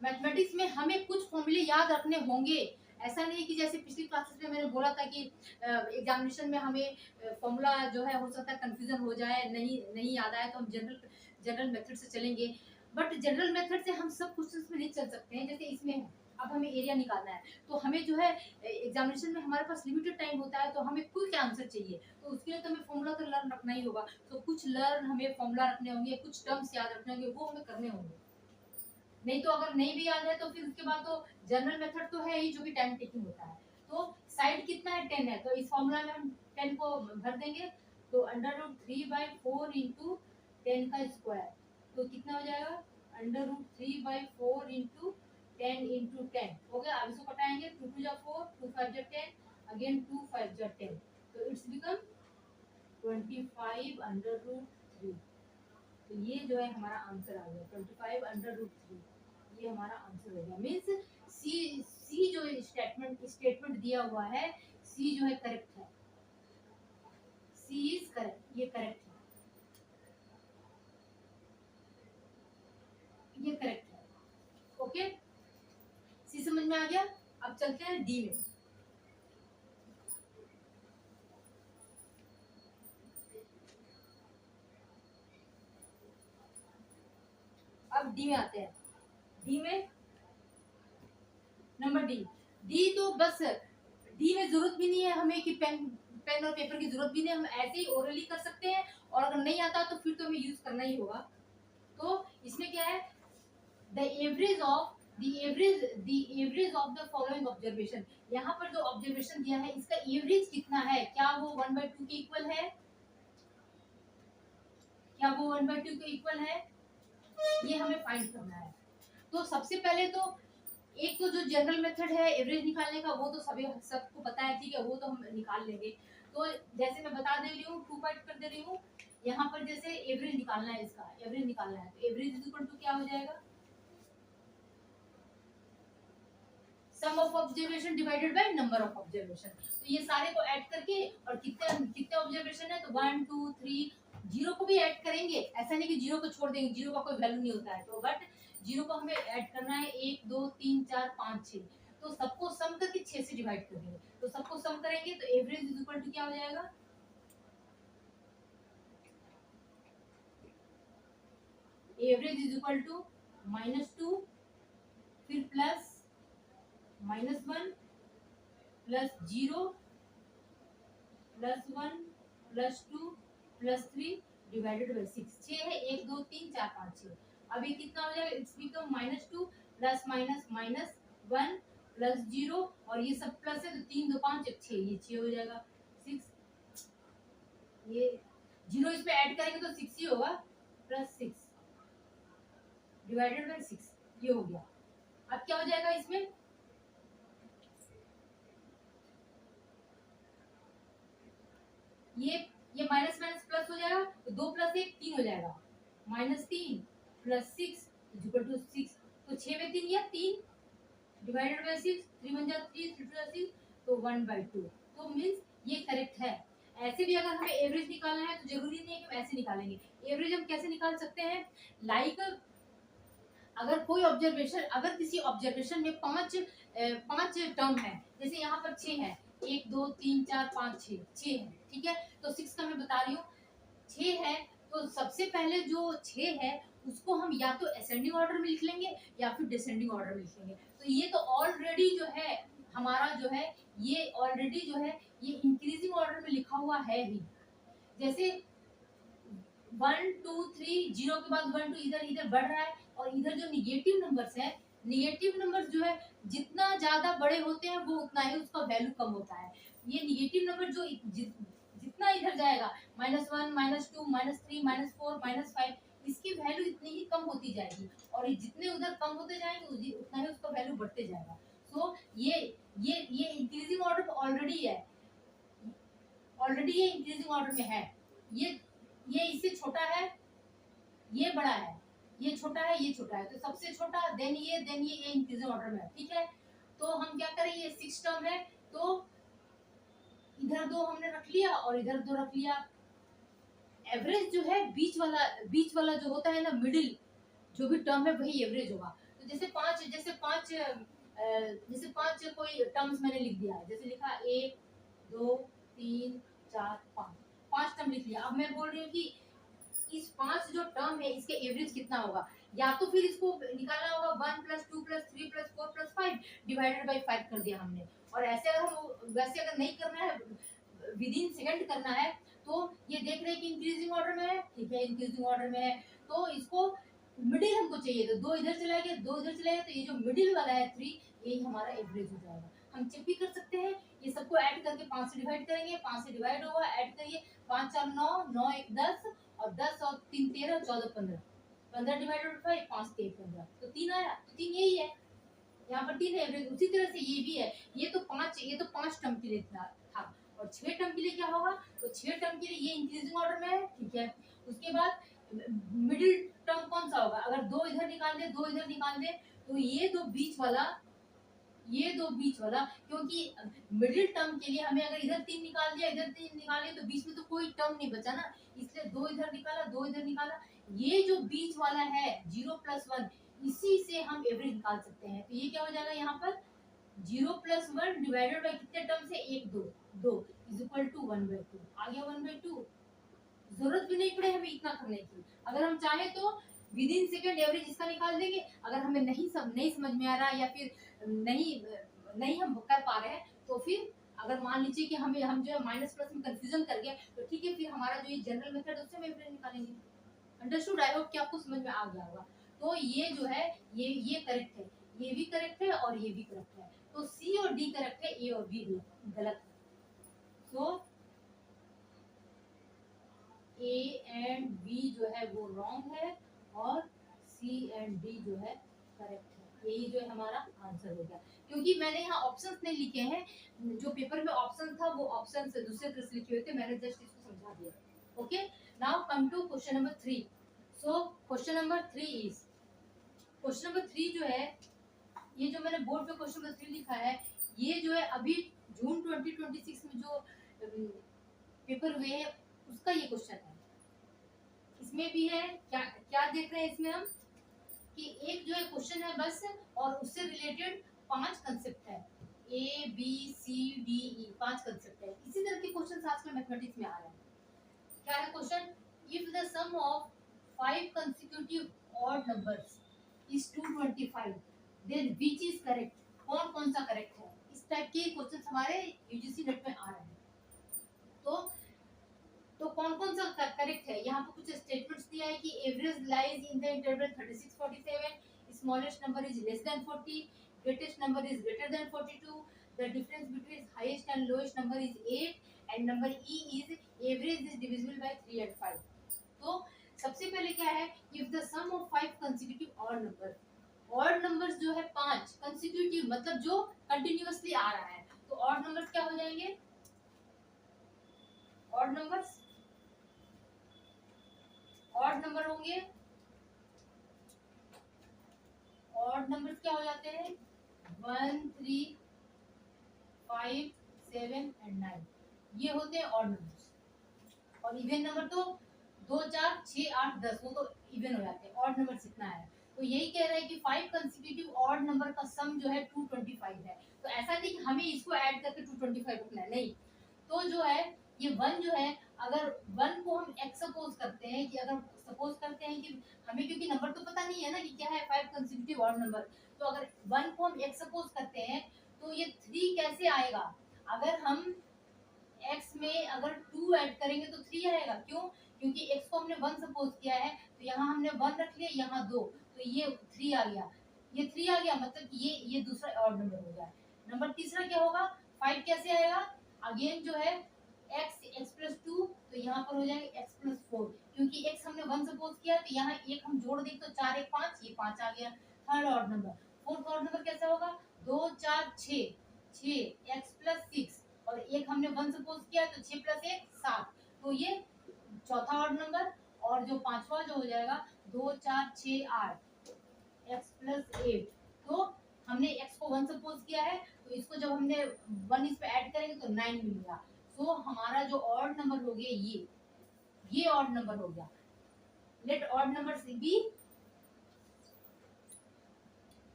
Mathematics में हमें कुछ फॉर्मूले याद रखने होंगे, ऐसा नहीं कि जैसे पिछली क्लासेस में मैंने बोला था कि एग्जामिनेशन में हमें फॉर्मूला जो है हो सकता है कंफ्यूजन हो जाए, नहीं नहीं याद आए तो हम जनरल मेथड से चलेंगे, बट जनरल मेथड से हम सब कुछ उसमें नहीं चल सकते हैं, जैसे इसमें है अब हमें एरिया निकालना है, तो हमें जो है एग्जामिनेशन में हमारे पास लिमिटेड टाइम होता है, तो हमें क्विक आंसर चाहिए, तो उसके लिए तो हमें फॉर्मूला तो लर्न रखना ही होगा, तो कुछ लर्न हमें फॉर्मूला रखने होंगे, कुछ टर्म्स याद रखने होंगे, वो हमें करने होंगे, नहीं तो अगर नहीं भी याद है तो फिर उसके बाद तो जनरल मेथड तो है ही जो कि टाइम टेकिंग होता है, तो साइड कितना है 10 है, तो इस फॉर्मूला में हम 10 को भर देंगे, तो अंडर रूट 3/4 इंटू 10 का स्क्वायर, तो कितना हो जाएगा अंडर रूट 3/4 इंटू 10 इंटू 10 हो गया, अब इसको कटाएंगे 2 2 जा 4 2 5 जा 10 अगेन 2 5 जा 10, तो इट्स बिकम 25/√3। तो ये जो है हमारा आंसर आ गया 25/√3। ये हमारा आंसर हो गया। मीन्स सी जो स्टेटमेंट दिया हुआ है, सी जो है करेक्ट है। सी इज करेक्ट, ये करेक्ट है, ये करेक्ट है। ओके, सी समझ में आ गया। अब चलते हैं डी में। अब डी में आते हैं। डी में नंबर डी। डी तो बस डी में जरूरत भी नहीं है हमें कि पेन और पेपर की जरूरत भी नहीं, हम ऐसे ही ओरली कर सकते हैं, और अगर नहीं आता तो फिर तो हमें यूज करना ही होगा। तो इसमें क्या है, the average of the following observation. यहाँ पर जो ऑब्जर्वेशन दिया है इसका एवरेज कितना है, क्या वो 1/2 के इक्वल है, क्या वो 1/2 के इक्वल है, ये हमें फाइंड करना है। तो सबसे पहले तो एक तो जो जनरल मेथड है एवरेज निकालने का, वो तो सभी सबको पता है, ठीक है, वो तो हम निकाल लेंगे। तो जैसे मैं बता दे रही हूँ, 2 पार्ट कर दे रही हूँ। यहाँ पर जैसे एवरेज निकालना है, इसका एवरेज निकालना है, तो एवरेज इज इक्वल टू क्या हो जाएगा, sum of observation divided by number of observation. तो ये सारे को ऐड करके, और कितने कितने ऑब्जर्वेशन है, तो 1 2 3, जीरो को भी ऐड करेंगे, ऐसा नहीं कि जीरो को छोड़ देंगे, जीरो का कोई वैल्यू नहीं होता है, तो बट जीरो को हमें ऐड करना है, 1 2 3 4 5 6, तो सबको सम करके 6 से डिवाइड कर देंगे, तो सबको सम करेंगे तो एवरेज इज इक्वल टू क्या हो जाएगा, एवरेज इज इक्वल टू -2, फिर प्लस -1 प्लस 0 +1 +2 +3 डिवाइडेड बाय 6। 6 है, 1 2 3 4 5 6। अब ये कितना हो जाएगा, it's become -2 plus minus -1 plus 0, और ये सब प्लस है तो 3 2 5 1 6, ये 6 हो जाएगा 6। ये 0 इस पे ऐड करेंगे तो 6 ही होगा, +6 डिवाइडेड बाय 6, ये हो गया। अब क्या हो जाएगा इसमें, ये माइनस माइनस प्लस हो जाएगा, तो 2 + 1 3 हो जाएगा, -3 + 6 इक्वल टू 6, तो 6 में 3 या 3 डिवाइडेड बाय 6, 3 1 जा 3 3 2 6, तो 1/2। तो मींस ये करेक्ट है। ऐसे भी अगर हमें एवरेज निकालना है तो जरूरी नहीं है कि हम ऐसे निकालेंगे। एवरेज हम कैसे निकाल सकते हैं, लाइक अगर कोई ऑब्जर्वेशन, अगर किसी ऑब्जर्वेशन में पांच टर्म है, जैसे यहाँ पर 6 है, 1 2 3 4 5 6 है, ठीक है, तो 6 का मैं बता रही हूँ, 6 है, तो सबसे पहले जो 6 है उसको हम या तो असेंडिंग ऑर्डर में लिख लेंगे या फिर डिसेंडिंग ऑर्डर में लिख लेंगे। तो ये तो ऑलरेडी जो है हमारा जो है, ये ऑलरेडी जो है ये इंक्रीजिंग ऑर्डर में लिखा हुआ है ही। जैसे 1 2 3 0 के बाद 1 2 इधर इधर बढ़ रहा है, और इधर जो निगेटिव नंबर्स है, निगेटिव नंबर्स जो है जितना ज्यादा बड़े होते हैं वो उतना ही उसका वैल्यू कम होता है। ये निगेटिव नंबर जो जितना इधर जाएगा, -1 -2 -3 -4 -5, इसकी वैल्यू इतनी ही कम होती जाएगी, और ये जितने उधर कम होते जाएंगे उतना ही उसका वैल्यू बढ़ते जाएगा। सो ये इंक्रीजिंग ऑर्डर ऑलरेडी है, ऑलरेडी ये इंक्रीजिंग ऑर्डर में है। ये इससे छोटा है, ये बड़ा है, ये छोटा है, ये छोटा है, तो सबसे छोटा देन ये इंक्रीजिंग ऑर्डर में है, ठीक है। तो हम क्या करें, ये 6 टर्म है, तो इधर 2 हमने रख लिया और इधर 2 रख लिया। एवरेज जो है बीच वाला जो होता है ना, मिडिल जो भी टर्म है वही एवरेज होगा। तो जैसे पांच कोई टर्म्स मैंने लिख दिया है, जैसे लिखा 1 2 3 4 5, 5 टर्म लिख लिया। अब मैं बोल रही हूँ कि इस 5 जो टर्म है इसके एवरेज कितना होगा, या तो फिर इसको निकालना होगा 1 + 2 + 3 + 4 + 5 डिवाइडेड बाय 5 कर दिया हमने। और ऐसे अगर नहीं करना है, विद इन सेकंड करना है, तो ये देख रहे हैं कि इंक्रीजिंग ऑर्डर में है, ठीक है, इंक्रीजिंग ऑर्डर में है, तो इसको मिडिल हमको चाहिए, तो 2 इधर चला गया, 2 इधर चला गया, तो ये जो मिडिल वाला है 3, यही हमारा एवरेज हो जाएगा। हम चेक भी कर सकते हैं, ये सबको ऐड करके 5 से डिवाइड करेंगे, 5 से डिवाइड होगा, ऐड करिए, 5 4 9 9 1 10, और 10 और 3 13 14 15, 15 डिवाइडेड बाय 5 5 3 15, तो 3 आया, तो 3 यही है, यहाँ पर 3 है एवरेज। उसी तरह से ये भी है, ये तो 5 टर्म के लिए था, और 6 टर्म के लिए क्या होगा, तो 6 टर्म के लिए ये इंक्रीजिंग ऑर्डर में है, ठीक है। उसके बाद मिडिल टर्म कौन सा होगा, अगर 2 इधर निकाल दे 2 इधर निकाल दे तो ये दो बीच वाला, ये दो बीच वाला, क्योंकि मिडिल टर्म के लिए हमें अगर इधर 3 निकाल दिया इधर 3 निकाल दिया तो बीच में तो कोई टर्म नहीं बचा ना, इसलिए 2 इधर निकाला 2 इधर निकाला। ये जो बीच वाला है 0 + 1, इसी से हम एवरेज निकाल सकते हैं। तो ये क्या हो जाएगा यहाँ पर 0 + 1 डिवाइडेड बाय कितने टर्म से, 1 2 2 इज इक्वल टू 1/2 आ गया 1/2। जरूरत भी नहीं पड़े हमें इतना करने की, अगर हम चाहे तो विद इन सेकंड एवरेज इसका निकाल देंगे। अगर हमें नहीं समझ में आ रहा या फिर नहीं नहीं हम कर पा रहे हैं तो फिर अगर मान लीजिए कि हम जो है माइनस प्लस में कंफ्यूजन कर गए तो ठीक है, फिर हमारा जो ये जनरल मेथड उससे हम एवरेज निकालेंगे। अंडरस्टूड, आई होप कि आपको समझ में आ गया होगा। तो ये जो है ये करेक्ट है, ये भी करेक्ट है और ये भी करेक्ट है। तो सी और डी करेक्ट है, ए और बी गलत है। सो ए एंड बी जो है वो रॉन्ग है और सी एंड डी जो है करेक्ट है। यही जो है हमारा आंसर हो गया, क्योंकि मैंने यहाँ ऑप्शंस नहीं लिखे हैं, जो पेपर में ऑप्शन था वो ऑप्शन से दूसरे तरह से लिखे हुए थे, मैंने जस्ट इसको समझा दिया। Okay, now come to question number 3। So question number 3 is, question number 3 जो है, ये जो मैंने बोर्ड पे क्वेश्चन नंबर 3 लिखा है, ये जो है अभी जून 2026 में जो पेपर हुए हैं उसका ये क्वेश्चन है। इसमें भी है क्या, क्या देख रहे हैं इसमें हम कि एक जो है क्वेश्चन है बस, और उससे रिलेटेड 5 कंसेप्ट है, A B C D E 5 concept है। इसी तरह के क्वेश्चन आजकल मैथमेटिक्स में आ रहे हैं। क्या है question, if the sum of 5 consecutive odd numbers is 225 then which is correct, कौन कौन सा करेक्ट है। इस टाइप के क्वेश्चन हमारे यूजीसी नेट में आ रहे हैं। तो कौन कौन सा करेक्ट है, यहाँ पे कुछ स्टेटमेंट्स दिया है कि average lies in the interval 36 47, smallest number is less than 40, greatest number is greater than 42, the difference between highest and lowest number is 8 and number E is average is divisible by 3 and 5। तो सबसे पहले क्या है, if the sum of 5 consecutive odd number, odd numbers जो है 5 कंसेक्यूटिव मतलब जो कंटिन्यूअसली आ रहा है, तो ऑड नंबर्स क्या हो जाएंगे, ऑड नंबर्स ऑड नंबर होंगे, ऑड नंबर्स क्या हो जाते हैं 1 3 5 7 एंड 9, ये होते हैं ऑड नंबर्स। और इवन नंबर तो 2 4 6 8 10 वो तो इवन हो जाते हैं, ऑड नंबर कितना है। तो यही कह रहा है कि 5 कंसेक्यूटिव ऑड नंबर का सम जो है 225 है। तो ऐसा नहीं कि हमें इसको ऐड करके 225 रखना है, नहीं। तो जो है ये 1 जो है, अगर 1 को हम एक्स सपोज करते हैं कि अगर सपोज करते हैं कि हमें, क्योंकि नंबर तो पता नहीं है ना कि क्या है 5 कंसेक्यूटिव ऑड नंबर, तो अगर 1 को हम एक्स सपोज करते हैं तो ये 3 कैसे आएगा, अगर हम x में अगर 2 ऐड करेंगे तो 3 आएगा। क्यों, क्योंकि x को हमने 1 सपोज किया है, तो यहाँ हमने 1 रख लिया, यहाँ 2, तो ये 3 आ गया, ये 3 आ गया, मतलब ये दूसरा ऑड नंबर हो गया। नंबर तीसरा क्या होगा, 5 कैसे आएगा, अगेन जो है x + 2, तो यहाँ पर हो जाएगा x + 4, क्योंकि x हमने 1 सपोज किया तो यहाँ एक हम जोड़ दें तो 4 1 5, ये 5 आ गया, third odd number. Fourth odd number कैसा होगा, 2 4 6 6 x + 6, और एक हमने 1 सपोज किया तो 6 + 1 7, तो ये चौथा ऑड नंबर। और जो पांचवा जो हो जाएगा 2 4 6 8 x + 8, तो हमने x को 1 सपोज किया है तो इसको जब हमने 1 इस पे ऐड करेंगे तो 9 मिलेगा। सो हमारा जो ऑड नंबर हो गया ये ऑड नंबर हो गया। Let odd number B,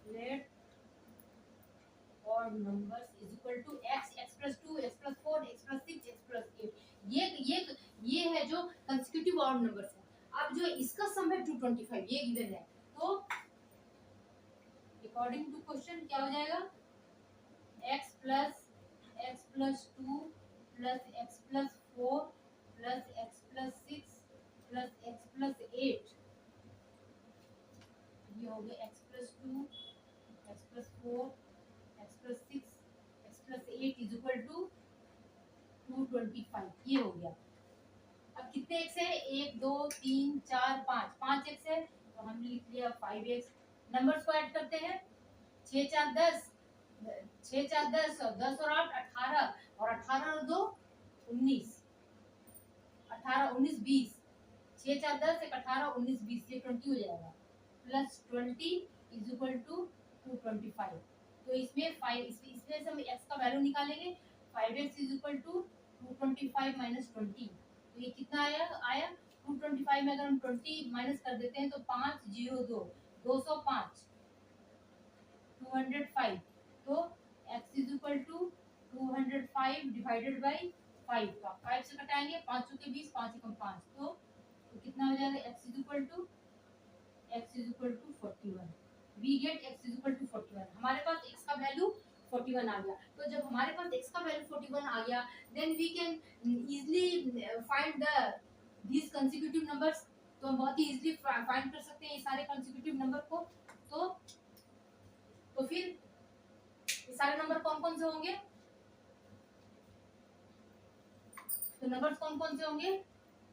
let odd numbers is equal to x + 2 x + 4 x + 6 x + 8, ये है जो कंसेक्यूटिव ऑड नंबर्स है। अब जो इसका सम है 225, ये गिवन है, तो अकॉर्डिंग टू क्वेश्चन क्या हो जाएगा, x + 2 + x + 4 + x + 6 + x + 8, ये हो गया x + 2 x + 4 x + 6 x + 8 is equal to 225, ये हो गया। अब कितने x है, 1 2 3 4 5, 5 x है, तो हमने लिख लिया 5x। नंबर्स को ऐड करते हैं, 6 4 10 6 4 10 और 10 और 8 18, और 18 और 2 19 20, 6 4 10, 1 18 19 20, ये 20 हो जाएगा, प्लस 20 इज इक्वल टू 225। तो इसमें 5, इसमें से हम x का वैल्यू निकालेंगे, 5x is equal to 225 minus 20। तो ये कितना आया 225 में अगर हम 20 माइनस कर देते हैं तो 502 205 205। तो x is equal to 205 divided by 5 का 5 से कटाएंगे, 5 के 20, 5 एकम 5, तो कितना हो जाएगा x is equal to 41। We get x is equal to 41। हमारे पास x का वैल्यू 41 आ गया। तो जब हमारे पास x का वैल्यू 41 आ गया, then we can easily find the these consecutive numbers। तो हम बहुत ही इजीली फाइंड कर सकते हैं ये सारे consecutive नंबर को। तो फिर ये सारे नंबर कौन कौन से होंगे, तो नंबर्स कौन कौन से होंगे,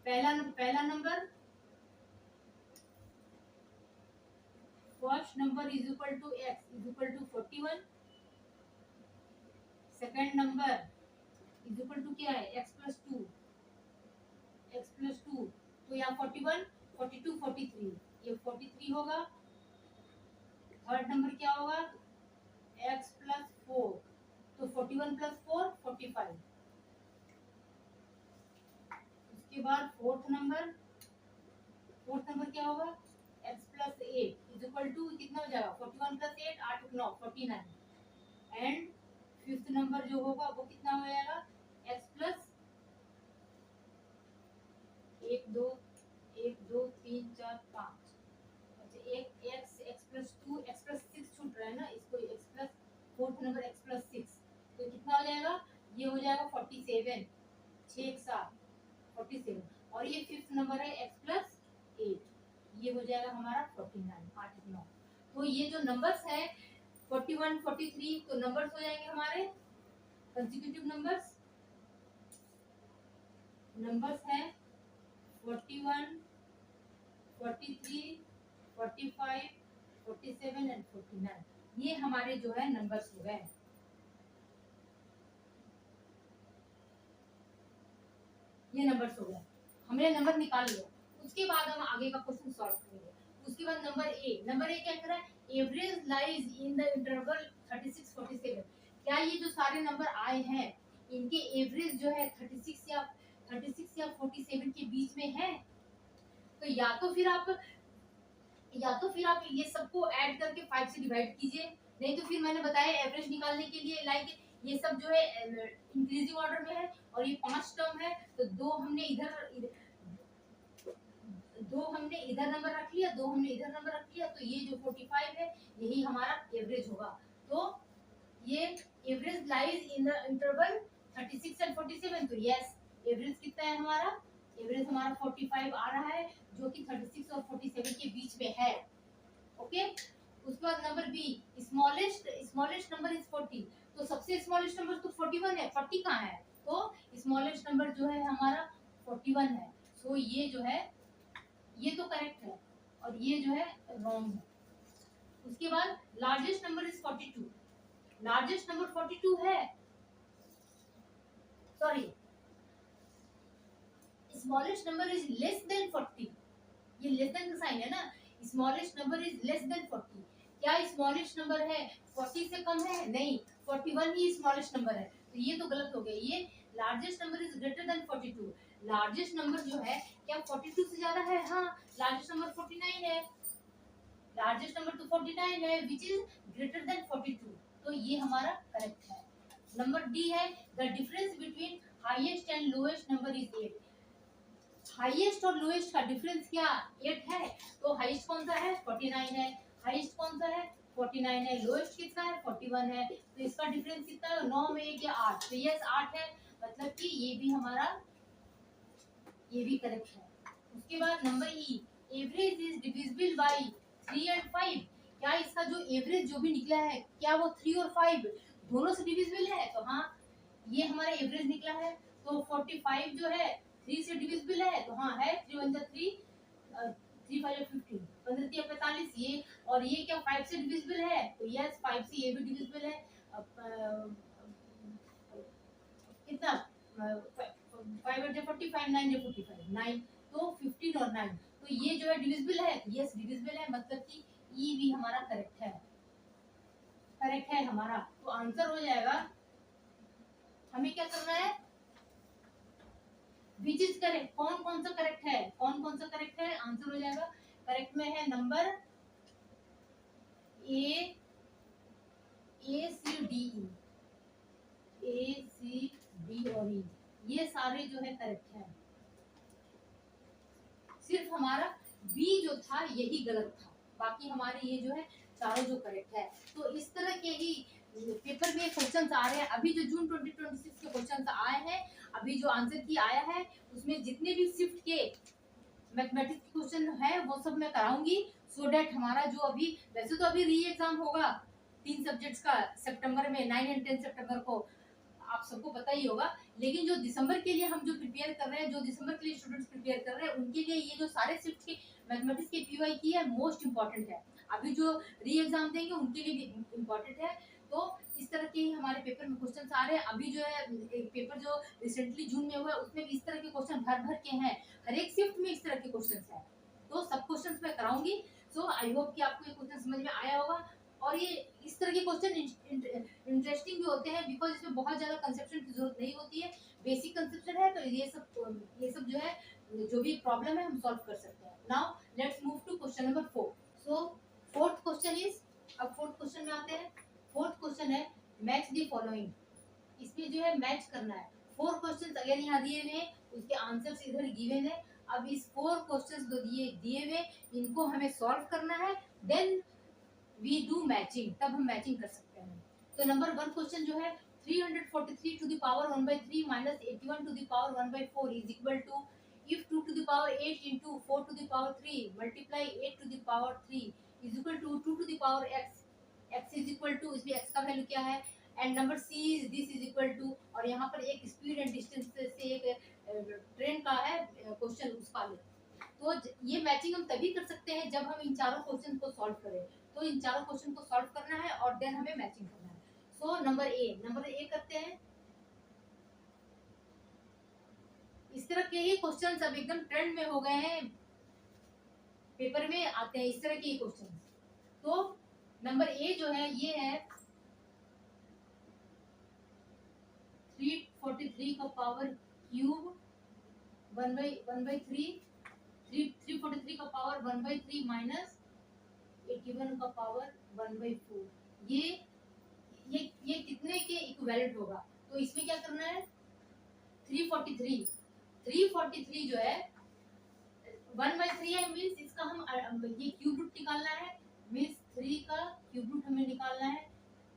पहला number first number is equal to x is equal to 41। Second number is equal to क्या है x प्लस 2, तो यहाँ 41 42 43, ये 43 होगा। थर्ड नंबर क्या होगा x प्लस 4, तो 41 प्लस 4 45। उसके बाद फोर्थ नंबर क्या होगा x plus 8 is equal to कितना हो जाएगा 41 प्लस 8 8 9 49। एंड फिफ्थ नंबर जो होगा वो कितना हो जाएगा x प्लस 1 2 3 4 5। अच्छा एक x प्लस 2 x प्लस 6 छूट रहा है ना, इसको x plus fourth number x plus 6, तो कितना हो जाएगा ये हो जाएगा 47, 6 1 7 47। और ये फिफ्थ नंबर है x प्लस 8, ये हो जाएगा हमारा 49 8 9। तो ये जो नंबर्स है 41 43, तो नंबर्स हो जाएंगे हमारे कंसेक्यूटिव नंबर्स है 41 43 45 47 एंड 49। ये हमारे जो है नंबर्स हो गए, ये नंबर्स हो गए, हमने नंबर निकाल लिया। उसके बाद हम आगे का क्वेश्चन सॉल्व करेंगे। उसके बाद नंबर ए क्या कर रहा है average lies in the interval 36 47। क्या ये जो सारे नंबर आए हैं इनके एवरेज जो है 36 या 47 के बीच में है। तो या तो फिर आप ये सबको ऐड करके 5 से डिवाइड कीजिए, नहीं तो फिर मैंने बताया एवरेज निकालने के लिए लाइक ये सब जो है इंक्रीजिंग ऑर्डर में है और ये 5 टर्म है, तो दो हमने इधर नंबर रख लिया, दो हमने इधर नंबर रख लिया, तो ये जो 45 है यही हमारा एवरेज होगा। तो ये average lies in the interval 36 and 47। तो यस एवरेज कितना है हमारा 45 आ रहा है जो कि 36 और 47 के बीच में है। ओके उसके बाद number B smallest number is 40। तो सबसे स्मॉलेस्ट नंबर तो 41 है, 40 कहाँ है, तो स्मॉलेस्ट नंबर जो है हमारा 41 है। सो ये जो है ये तो करेक्ट है और ये जो है रॉन्ग है। उसके बाद largest number is 42, largest number 42 है, sorry smallest number is less than 40, ये लेस देन का साइन है ना, smallest number is less than 40। क्या स्मॉलेस्ट नंबर है 40 से कम है, नहीं 41 ही स्मॉलेस्ट नंबर है, तो ये तो गलत हो गया। ये largest number is greater than 42, largest number जो है क्या 42 से ज्यादा है, हाँ लार्जेस्ट नंबर 49 है, लार्जेस्ट नंबर तो 49 है विच इज ग्रेटर देन 42, तो ये हमारा करेक्ट है। नंबर डी है the difference between highest and lowest number is 8। Highest और लोएस्ट का डिफरेंस क्या 8 है, तो हाईएस्ट कौन सा है 49 है, हाईएस्ट कौन सा है 49 है, लोएस्ट कितना है 41 है, तो इसका डिफरेंस कितना है 9 में 1 या 8, तो यस 8 है, मतलब कि ये भी करेक्ट है। उसके बाद number E average is divisible by 3 and 5। क्या इसका जो एवरेज जो भी निकला है क्या वो 3 और 5 दोनों से डिविजिबल है, तो हाँ ये हमारा एवरेज निकला है। तो 45 जो है 3 से डिविजिबल है, तो हाँ है 3 1 3 3 5 15 15 3 45, ये और ये क्या 5 से डिविजिबल है, तो यस 5 से ये भी डिविजिबल है। कितना 5 8 40, 5 9 45, 9, तो 15 और 9, तो ये जो है डिविजिबल है, यस डिविजिबल है, मतलब कि ई भी हमारा करेक्ट है, करेक्ट है हमारा। तो आंसर हो जाएगा, हमें क्या करना है, विच इज करेक्ट, कौन कौन सा करेक्ट है, कौन कौन सा करेक्ट है, आंसर हो जाएगा करेक्ट में है number A, A C D E, A C D और ई, ये सारे जो है करेक्ट है, सिर्फ हमारा बी जो था यही गलत था, बाकी हमारे ये जो है चारों जो करेक्ट है। तो इस तरह के ही पेपर में क्वेश्चंस आ रहे हैं, अभी जो जून 2026 के क्वेश्चंस आए हैं, अभी जो आंसर की आया है उसमें जितने भी शिफ्ट के मैथमेटिक्स के क्वेश्चन है वो सब मैं कराऊंगी, सो डेट हमारा जो अभी, वैसे तो अभी री एग्जाम होगा 3 सब्जेक्ट्स का सितंबर में, 9 एंड 10 सितंबर को, आप सबको पता ही होगा, लेकिन जो दिसंबर के लिए हम जो प्रिपेयर कर रहे हैं, जो दिसंबर के लिए स्टूडेंट्स प्रिपेयर कर रहे हैं, उनके लिए ये जो सारे शिफ्ट के मैथमेटिक्स के पीवाई की है मोस्ट इंपॉर्टेंट है, अभी जो री एग्जाम देंगे उनके लिए भी इम्पोर्टेंट है। तो इस तरह के ही हमारे पेपर में क्वेश्चंस आ रहे हैं, अभी जो है पेपर जो रिसेंटली जून में हुआ है उसमें भी इस तरह के क्वेश्चन भर भर के हैं, हर एक शिफ्ट में इस तरह के क्वेश्चंस हैं, तो सब क्वेश्चंस मैं कराऊंगी। सो आई होप कि आपको ये क्वेश्चन समझ में आया होगा, और ये इस तरह के क्वेश्चन इंटरेस्टिंग भी होते हैं, बिकॉज इसमें बहुत ज्यादा कंसेप्शन की जरूरत नहीं होती है, बेसिक कंसेप्शन है, तो ये सब जो है जो भी प्रॉब्लम है हम सॉल्व कर सकते हैं। Now let's move to question number 4। So fourth question is, अब फोर्थ क्वेश्चन में आते हैं, फोर्थ क्वेश्चन है मैच द फॉलोइंग, इसमें जो है मैच करना है, 4 क्वेश्चंस अगेन यहाँ दिए हुए हैं, उसके आंसर्स इधर गिवन है, अब इस 4 क्वेश्चंस जो दिए हुए इनको हमें सॉल्व करना है, देन वी डू मैचिंग, तब हम मैचिंग कर सकते हैं। तो नंबर 1 क्वेश्चन जो है 343 to the power 1/3 minus 81 to the power 1/4 is equal to, if 2 to the power 8 into 4 to the power 3 multiply 8 to the power 3 is equal to 2 to the power x, x is equal to, इसमें x का वैल्यू क्या है, and number C is this is equal to, और यहाँ पर एक स्पीड एंड डिस्टेंस से एक ट्रेन का है क्वेश्चन उसका ले, तो ये मैचिंग हम तभी कर सकते हैं जब हम इन चारों क्वेश्चन को सॉल्व करें, तो इन चारों क्वेश्चन को सॉल्व करना है और देन हमें मैचिंग करना है। सो नंबर ए करते हैं, इस तरह के ही क्वेश्चंस अब एकदम ट्रेंड में हो गए हैं, पेपर में आते हैं इस तरह के ही क्वेश्चंस। तो नंबर ए जो है ये है 343 का पावर क्यूब 1/3, 343 का पावर 1/3 माइनस 81 का पावर 1/4, ये कितने के इक्विवेलेंट होगा, तो इसमें क्या करना है, 343 जो है 1/3 है, मीन्स इसका हम ये क्यूब रूट निकालना है, मीन्स 3 का क्यूब रूट हमें निकालना है,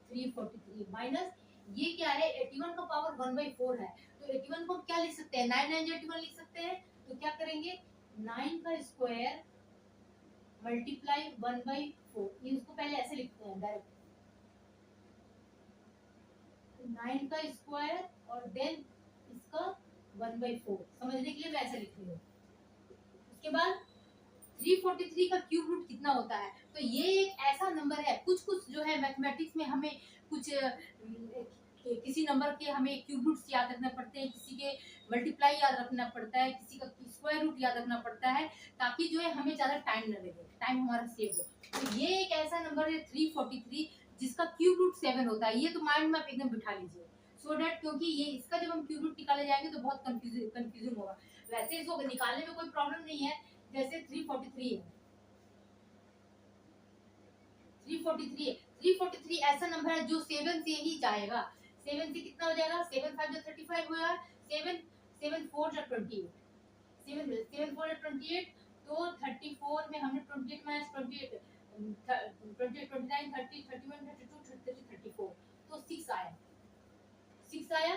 343 माइनस ये क्या है 81 का पावर 1/4 है, तो 81 को क्या लिख सकते हैं, 9 9 81 लिख सकते हैं, तो क्या करेंगे 9 का स्क्वायर मल्टीप्लाई 1/4, ये इसको पहले ऐसे लिखते हैं डायरेक्ट, 9 का स्क्वायर और देन इसका 1/4, समझने के लिए मैं ऐसे लिख रही हूँ। उसके बाद 343 का क्यूब रूट कितना होता है, तो ये एक ऐसा नंबर है, कुछ कुछ जो है मैथमेटिक्स में हमें कुछ किसी नंबर के हमें क्यूब रूट्स याद रखना पड़ते हैं, किसी के मल्टीप्लाई याद रखना पड़ता है, किसी का स्क्वायर रूट याद रखना पड़ता है, ताकि जो है हमें ज़्यादा टाइम न लगे, टाइम हमारा सेव हो। तो ये एक ऐसा नंबर है 343 जिसका क्यूब रूट 7 होता है, ये तो माइंड में आप एकदम बिठा लीजिए, सो डैट क्योंकि ये इसका जब हम क्यूब रूट निकाले जाएंगे तो बहुत कंफ्यूजिंग होगा, वैसे इसको निकालने में कोई प्रॉब्लम नहीं है, जैसे 343 है, 343 ऐसा नंबर है जो 7 से ही जाएगा, 7 से कितना हो जाएगा, 7 5 जो 35 हुआ, 7 7 4 जो 28, 7 4 जो 28, तो 34 में हमने 28 माइनस 28 28 29 30 31 32 33 34, तो 6 आया, 6 आया,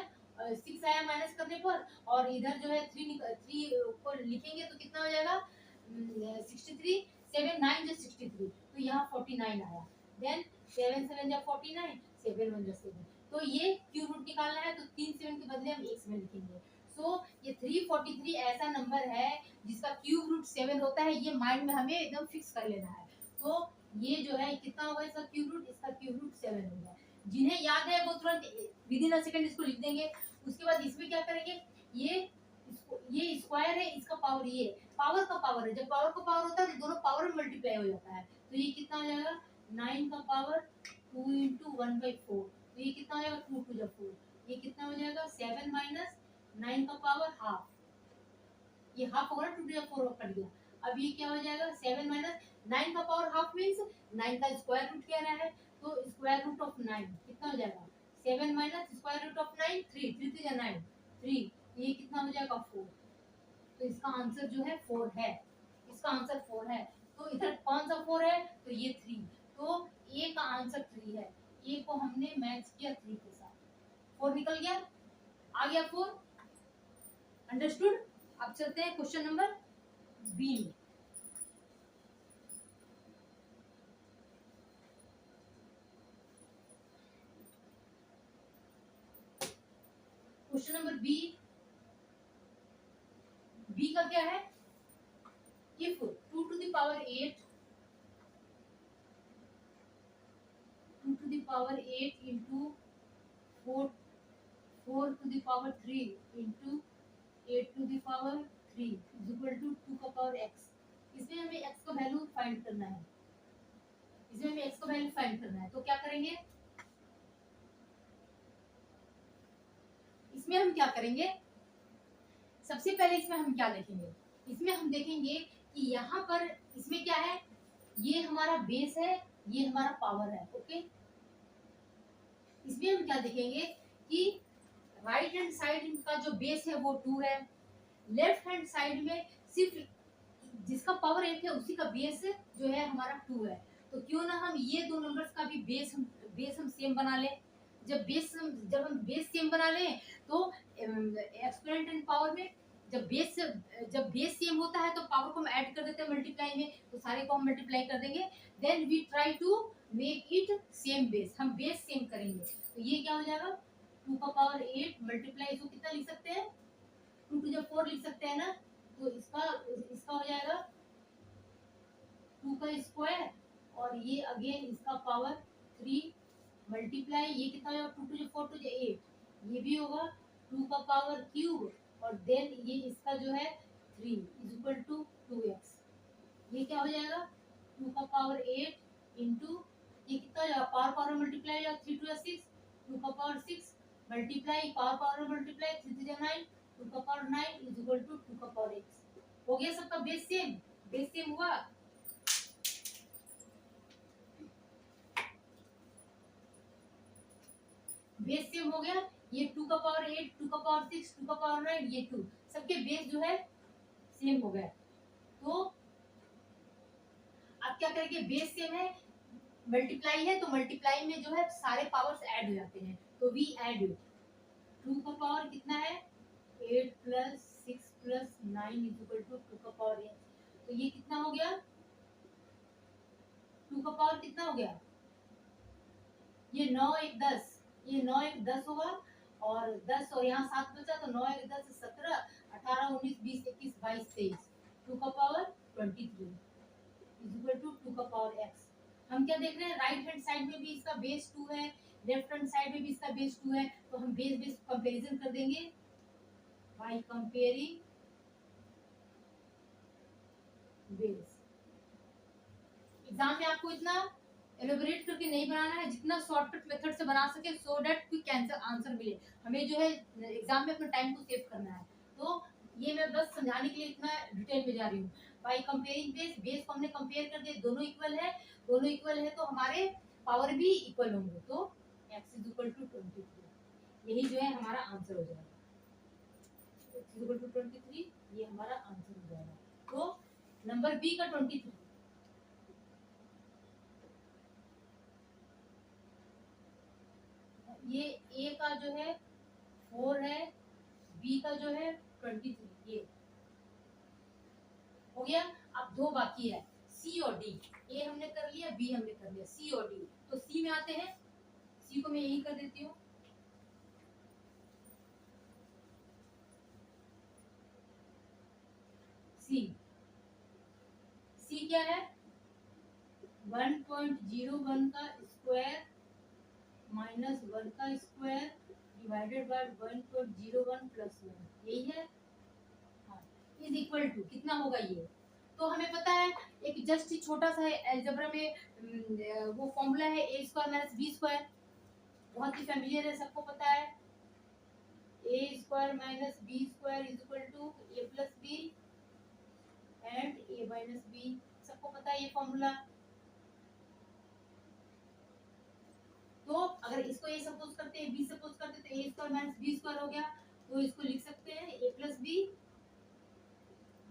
6 आया माइनस करने पर, और इधर जो है 3 को लिखेंगे तो कितना हो जाएगा 63, 7 9 जो 63, तो यहाँ 49 आया, देन 7 7 जो 49, 7 1 जो 7, तो ये क्यूब रूट निकालना है, तो 3 7 के बदले हम 1 7 लिखेंगे। सो ये 343 ऐसा नंबर है जिसका क्यूब रूट 7 होता है, ये माइंड में हमें एकदम फिक्स कर लेना है। तो ये जो है कितना होगा इसका क्यूब रूट, इसका क्यूब रूट 7 होगा, जिन्हें याद है वो तुरंत विद इन अ सेकंड इसको लिख देंगे। उसके बाद इसमें क्या करेंगे, ये स्क्वायर है, इसका पावर ये है, पावर का पावर है, जब पावर का पावर होता है तो दोनों पावर में मल्टीप्लाई हो जाता है, तो ये कितना हो जाएगा 9 का पावर 2 इंटू 1/4, तो ये कितना हो जाएगा 2 टू द 4, ये कितना हो जाएगा 7 माइनस 9 का पावर हाफ, ये हाफ होगा ना, 2 टू द 4 कट गया, अब ये क्या हो जाएगा 7 माइनस 9 का पावर हाफ मींस 9 का स्क्वायर रूट क्या रहा है, तो स्क्वायर रूट ऑफ 9 कितना हो जाएगा 7 माइनस स्क्वायर रूट ऑफ 9 3 3 3 9 3, ये कितना हो जाएगा 4, तो इसका आंसर जो है 4 है, इसका आंसर 4 है, तो इधर कौन सा 4 है, तो ये 3, तो ए का आंसर 3 है, ए को हमने मैच किया 3 के साथ, 4 निकल गया, आ गया 4, अंडरस्टूड। अब चलते हैं क्वेश्चन नंबर बी में। क्वेश्चन नंबर बी, बी का क्या है, if 2 to the power 8 2 to the power 8 into 4 4 to the power 3 into 8 to the power 3 is equal to 2 का पावर x, इसमें हमें x का वैल्यू फाइंड करना है, इसमें हमें x का वैल्यू फाइंड करना है, तो क्या करेंगे, इसमें हम क्या करेंगे, सबसे पहले इसमें हम क्या देखेंगे, इसमें हम देखेंगे कि यहाँ पर इसमें क्या है, ये हमारा बेस है, ये हमारा पावर है, ओके। इसमें हम क्या देखेंगे कि राइट हैंड साइड का जो बेस है वो 2 है, लेफ्ट हैंड साइड में सिर्फ जिसका पावर 8 है उसी का बेस जो है हमारा 2 है, तो क्यों ना हम ये दो नंबर्स का भी बेस हम सेम बना लें, जब हम बेस सेम बना लें तो एक्सपोनेंट एंड पावर में जब बेस सेम होता है तो पावर को हम ऐड कर देते हैं मल्टीप्लाई में, तो सारे को हम मल्टीप्लाई कर देंगे, then we try to make it same base, हम बेस सेम करेंगे, तो ये क्या हो जाएगा 2 का पावर 8 मल्टीप्लाई, इसको कितना लिख सकते हैं 2 टू द 4 लिख सकते हैं ना, तो इसका हो जाएगा 2 का स्क्वायर और ये अगेन इसका पावर 3 मल्टीप्लाई, ये कितना होगा 2 टू द 4 टू द 8, ये भी होगा 2 का पावर क्यूब और देन ये इसका जो है 3 इज इक्वल टू 2x, ये क्या हो जाएगा 2 का पावर 8 इंटू ये कितना हो जाएगा पावर मल्टीप्लाई हो 3 टू 6 2 का power 6 multiply power multiply 3 to 9 2 का पावर 9 इज इक्वल टू 2 का पावर x, हो गया सबका बेस सेम हुआ, बेस सेम हो गया, ये 2 का पावर 8 2 का पावर 6 2 का पावर 9 ये 2 सबके बेस जो है सेम हो गया, तो अब क्या करेंगे बेस सेम है मल्टीप्लाई है तो मल्टीप्लाई में जो है सारे पावर्स ऐड हो जाते हैं, तो वी ऐड 2 का पावर कितना है 8 plus 6 plus 9 is equal to 2 का पावर 8, तो ये कितना हो गया 2 का पावर कितना हो गया, ये 9 1 10, ये 9 1 10 होगा और 10 और यहाँ 7 बचा तो 9 1 10 17 18 19 20 21 22 23 2 का पावर 23 इज इक्वल टू 2 का पावर x, हम क्या देख रहे हैं राइट हैंड साइड में भी इसका बेस 2 है, लेफ्ट हैंड साइड में भी इसका बेस 2 है, तो हम बेस कंपैरिजन कर देंगे बाय कंपेयरिंग बेस। एग्जाम में आपको इतना एलोबरेट करके नहीं बनाना है, जितना शॉर्टकट मेथड से बना सके सो दैट क्विक आंसर मिले, हमें जो है एग्जाम में अपने टाइम को सेव करना है, तो ये मैं बस समझाने के लिए इतना डिटेल में जा रही हूँ, बाय कंपेयरिंग बेस को हमने कंपेयर कर दिया, दोनों इक्वल है तो हमारे पावर भी इक्वल होंगे, तो x इज इक्वल टू 23, यही जो है हमारा आंसर हो जाएगा, x इज इक्वल टू 23 ये हमारा आंसर हो जाएगा, तो नंबर बी का 23, ये ए का जो है 4 है, बी का जो है 23, ये हो गया, अब दो बाकी है सी और डी, ए हमने कर लिया बी हमने कर लिया, सी और डी, तो सी में आते हैं, सी को मैं यही कर देती हूँ, सी क्या है 1.01 का स्क्वायर माइनस 1 का स्क्वायर डिवाइडेड बाय 1.01 प्लस 1, यही है, हाँ इक्वल टू कितना होगा ये, तो हमें पता है एक जस्ट छोटा सा अलजेब्रा में वो फॉर्मूला है a square minus b square, बहुत ही फेमिलियर है, सबको पता है। A square minus b square is equal to a plus b and a minus b, सबको पता है ये फॉर्मूला। तो अगर इसको ए सपोज करते हैं, बी सपोज करते हैं, तो a square minus b square हो गया, तो इसको लिख सकते हैं a plus b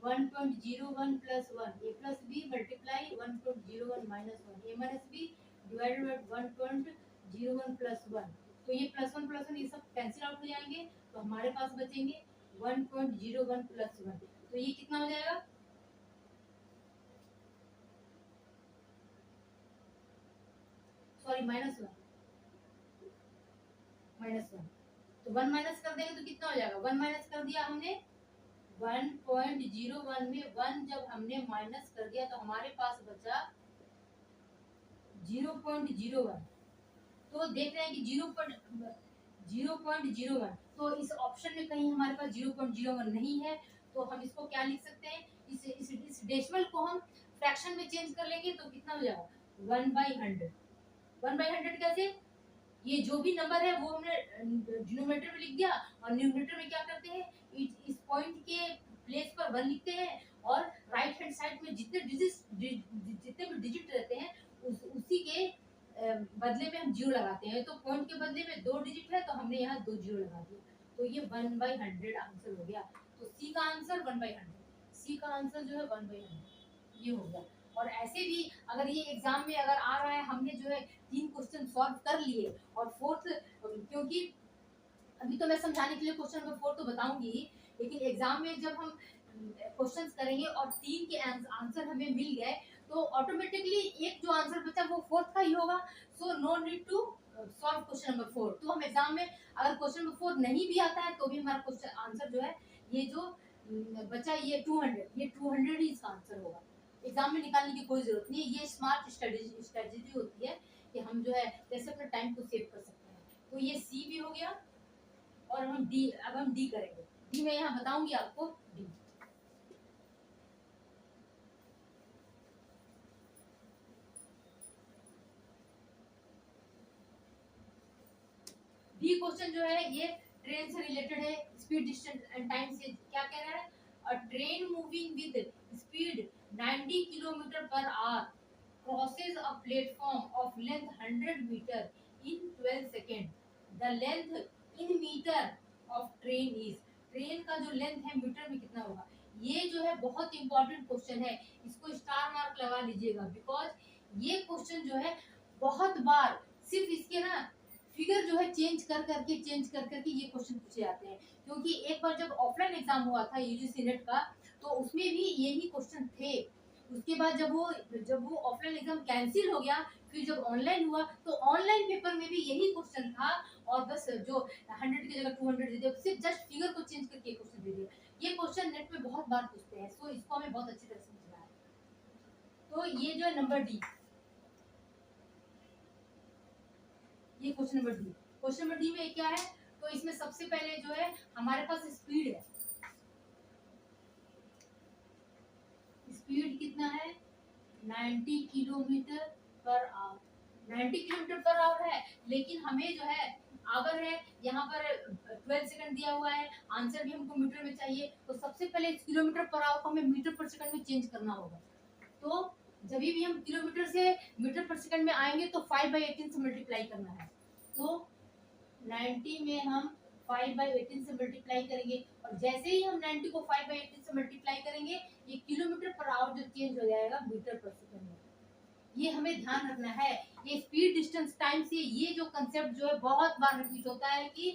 1.01 plus 1 a plus b multiply 1.01 minus 1 a minus b divided by 1.01 plus 1। तो ये प्लस 1 ये सब कैंसिल आउट हो जाएंगे, तो हमारे पास बचेंगे 1.01 प्लस 1। तो ये कितना हो जाएगा, सॉरी माइनस 1 माइनस 1। तो 1 माइनस कर देंगे तो कितना हो जाएगा, 1 माइनस कर दिया हमने 1.01 में 1 जब हमने माइनस कर दिया तो हमारे पास बचा 0.01। तो देख रहे हैं कि 0.01, तो इस ऑप्शन में कहीं हमारे पास 0.01 नहीं है, तो हम इसको क्या लिख सकते हैं, इस डेसिमल को हम फ्रैक्शन में चेंज कर लेंगे तो कितना हो जाएगा 1/100। 1/100 कैसे, ये जो भी नंबर है वो हमने डिनोमिनेटर में लिख दिया और न्यूमरेटर में क्या करते हैं, इस पॉइंट के प्लेस पर 1 लिखते हैं और राइट हैंड साइड में जितने भी डिजिट रहते हैं उसी के बदले में हम 0 लगाते हैं। तो पॉइंट के बदले में 2 डिजिट है तो हमने यहाँ 2 0 लगा दिया, तो ये 1/100 आंसर हो गया। तो सी का आंसर 1/100, सी का आंसर जो है 1/100 ये हो गया। और ऐसे भी अगर ये एग्जाम में अगर आ रहा है, हमने जो है 3 क्वेश्चन सॉल्व कर लिए और फोर्थ, क्योंकि अभी तो मैं समझाने के लिए क्वेश्चन नंबर 4 तो बताऊंगी, लेकिन एग्जाम में जब हम क्वेश्चंस करेंगे और 3 के आंसर हमें मिल गए तो ऑटोमेटिकली एक जो आंसर बचा वो फोर्थ का ही होगा। So no need to solve question number 4। तो हम एग्जाम में अगर क्वेश्चन नंबर 4 नहीं भी आता है तो भी हमारा क्वेश्चन आंसर जो है ये जो बचा ये 200 ही इसका आंसर होगा। एग्जाम में निकालने की कोई जरूरत नहीं है, ये स्मार्ट स्ट्रेटेजी होती है कि हम जो है कैसे अपने टाइम को सेव कर सकते हैं। तो ये सी भी हो गया और हम डी, अब हम डी करेंगे। डी मैं यहाँ बताऊंगी आपको। डी क्वेश्चन जो है ये ट्रेन से रिलेटेड है, स्पीड डिस्टेंस एंड टाइम से। क्या कह रहा है, अ train moving with speed 90 kilometre per hour crosses a platform of length 100 meter in 12 second. The length in meter of train is, train का जो लेंथ है मीटर में कितना होगा। ये जो है बहुत इंपॉर्टेंट क्वेश्चन है, इसको स्टार मार्क लगा लीजिएगा, बिकॉज ये क्वेश्चन जो है बहुत बार सिर्फ इसके ना फिगर जो है चेंज कर करके ये क्वेश्चन पूछे जाते हैं। क्योंकि एक बार जब ऑफलाइन एग्जाम हुआ था यूजीसी नेट का तो उसमें भी यही क्वेश्चन थे। उसके बाद जब वो ऑफलाइन एग्जाम कैंसिल हो गया, फिर जब ऑनलाइन हुआ तो ऑनलाइन पेपर में भी यही क्वेश्चन था और बस जो 100 की जगह 200 दे दिया, सिर्फ जस्ट फिगर को चेंज करके क्वेश्चन दे दिया। ये क्वेश्चन नेट में बहुत बार पूछते हैं, सो इसको हमें बहुत अच्छी तरह से समझना है। तो ये जो है नंबर डी, ये question number D. Question number D में क्या है, तो इसमें सबसे पहले जो है हमारे पास स्पीड है, स्पीड कितना है 90 kilometre per hour. 90 kilometre per hour है, लेकिन हमें जो है आवर है यहाँ पर 12 सेकंड दिया हुआ है, आंसर भी हमको मीटर में चाहिए, तो सबसे पहले इस किलोमीटर पर आवर को हमें मीटर पर सेकंड में चेंज करना होगा। तो जब भी हम किलोमीटर से मीटर पर सेकंड में आएंगे तो 5/18 से मल्टीप्लाई करना है। तो 90 में हम 5/18 से मल्टीप्लाई करेंगे और जैसे ही हम 90 को 5/18 से मल्टीप्लाई करेंगे ये किलोमीटर पर आवर जो चेंज हो जाएगा मीटर पर सेकंड में। ये हमें ध्यान रखना है। ये स्पीड डिस्टेंस टाइम से ये जो कंसेप्ट जो है बहुत बार रिपीट होता है कि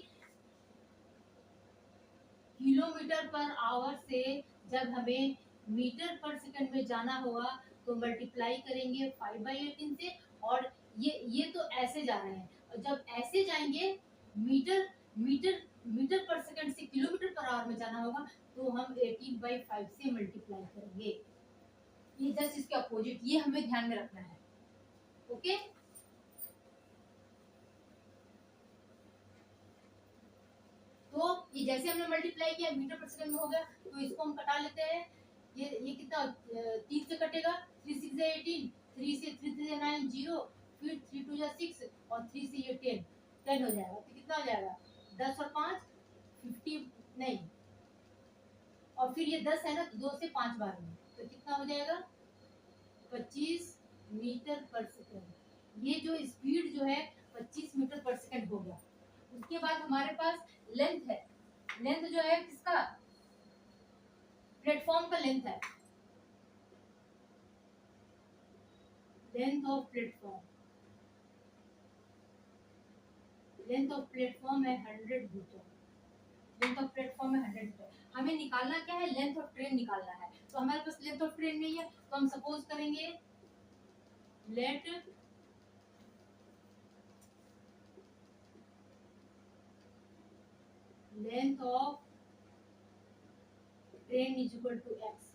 किलोमीटर पर आवर से जब हमें मीटर पर सेकंड में जाना होगा तो मल्टीप्लाई करेंगे 5/18 से, और ये तो ऐसे जा रहे हैं, और जब ऐसे जाएंगे मीटर मीटर मीटर पर सेकंड से किलोमीटर पर आवर में जाना होगा तो हम 18/5 से मल्टीप्लाई करेंगे। ये जस्ट इसके अपोजिट, ये हमें ध्यान में रखना है। ओके, तो ये जैसे हमने मल्टीप्लाई किया मीटर पर सेकंड में हो गया, तो इसको हम कटा लेते हैं। ये कितना 3 से कटेगा, 3 6 18, 3 से 3 3 9 0, फिर 3 2 6 और 3 से ये 10 हो जाएगा। तो कितना हो जाएगा 10 और 5 50 नहीं, और फिर ये 10 है ना, तो 2 से 5 बार में, तो कितना हो जाएगा 25 मीटर पर सेकंड। ये जो स्पीड जो है 25 मीटर पर सेकंड हो गया। उसके बाद हमारे पास लेंथ है। लेंथ जो है किसका, प्लेटफॉर्म का लेंथ है। Length of platform, length of platform है 100 मीटर। लेंथ ऑफ प्लेटफॉर्म है 100 मीटर। हमें निकालना क्या है, लेंथ ऑफ ट्रेन निकालना है। तो हमारे पास लेंथ ऑफ ट्रेन नहीं है, तो हम सपोज करेंगे let length of train is equal to X.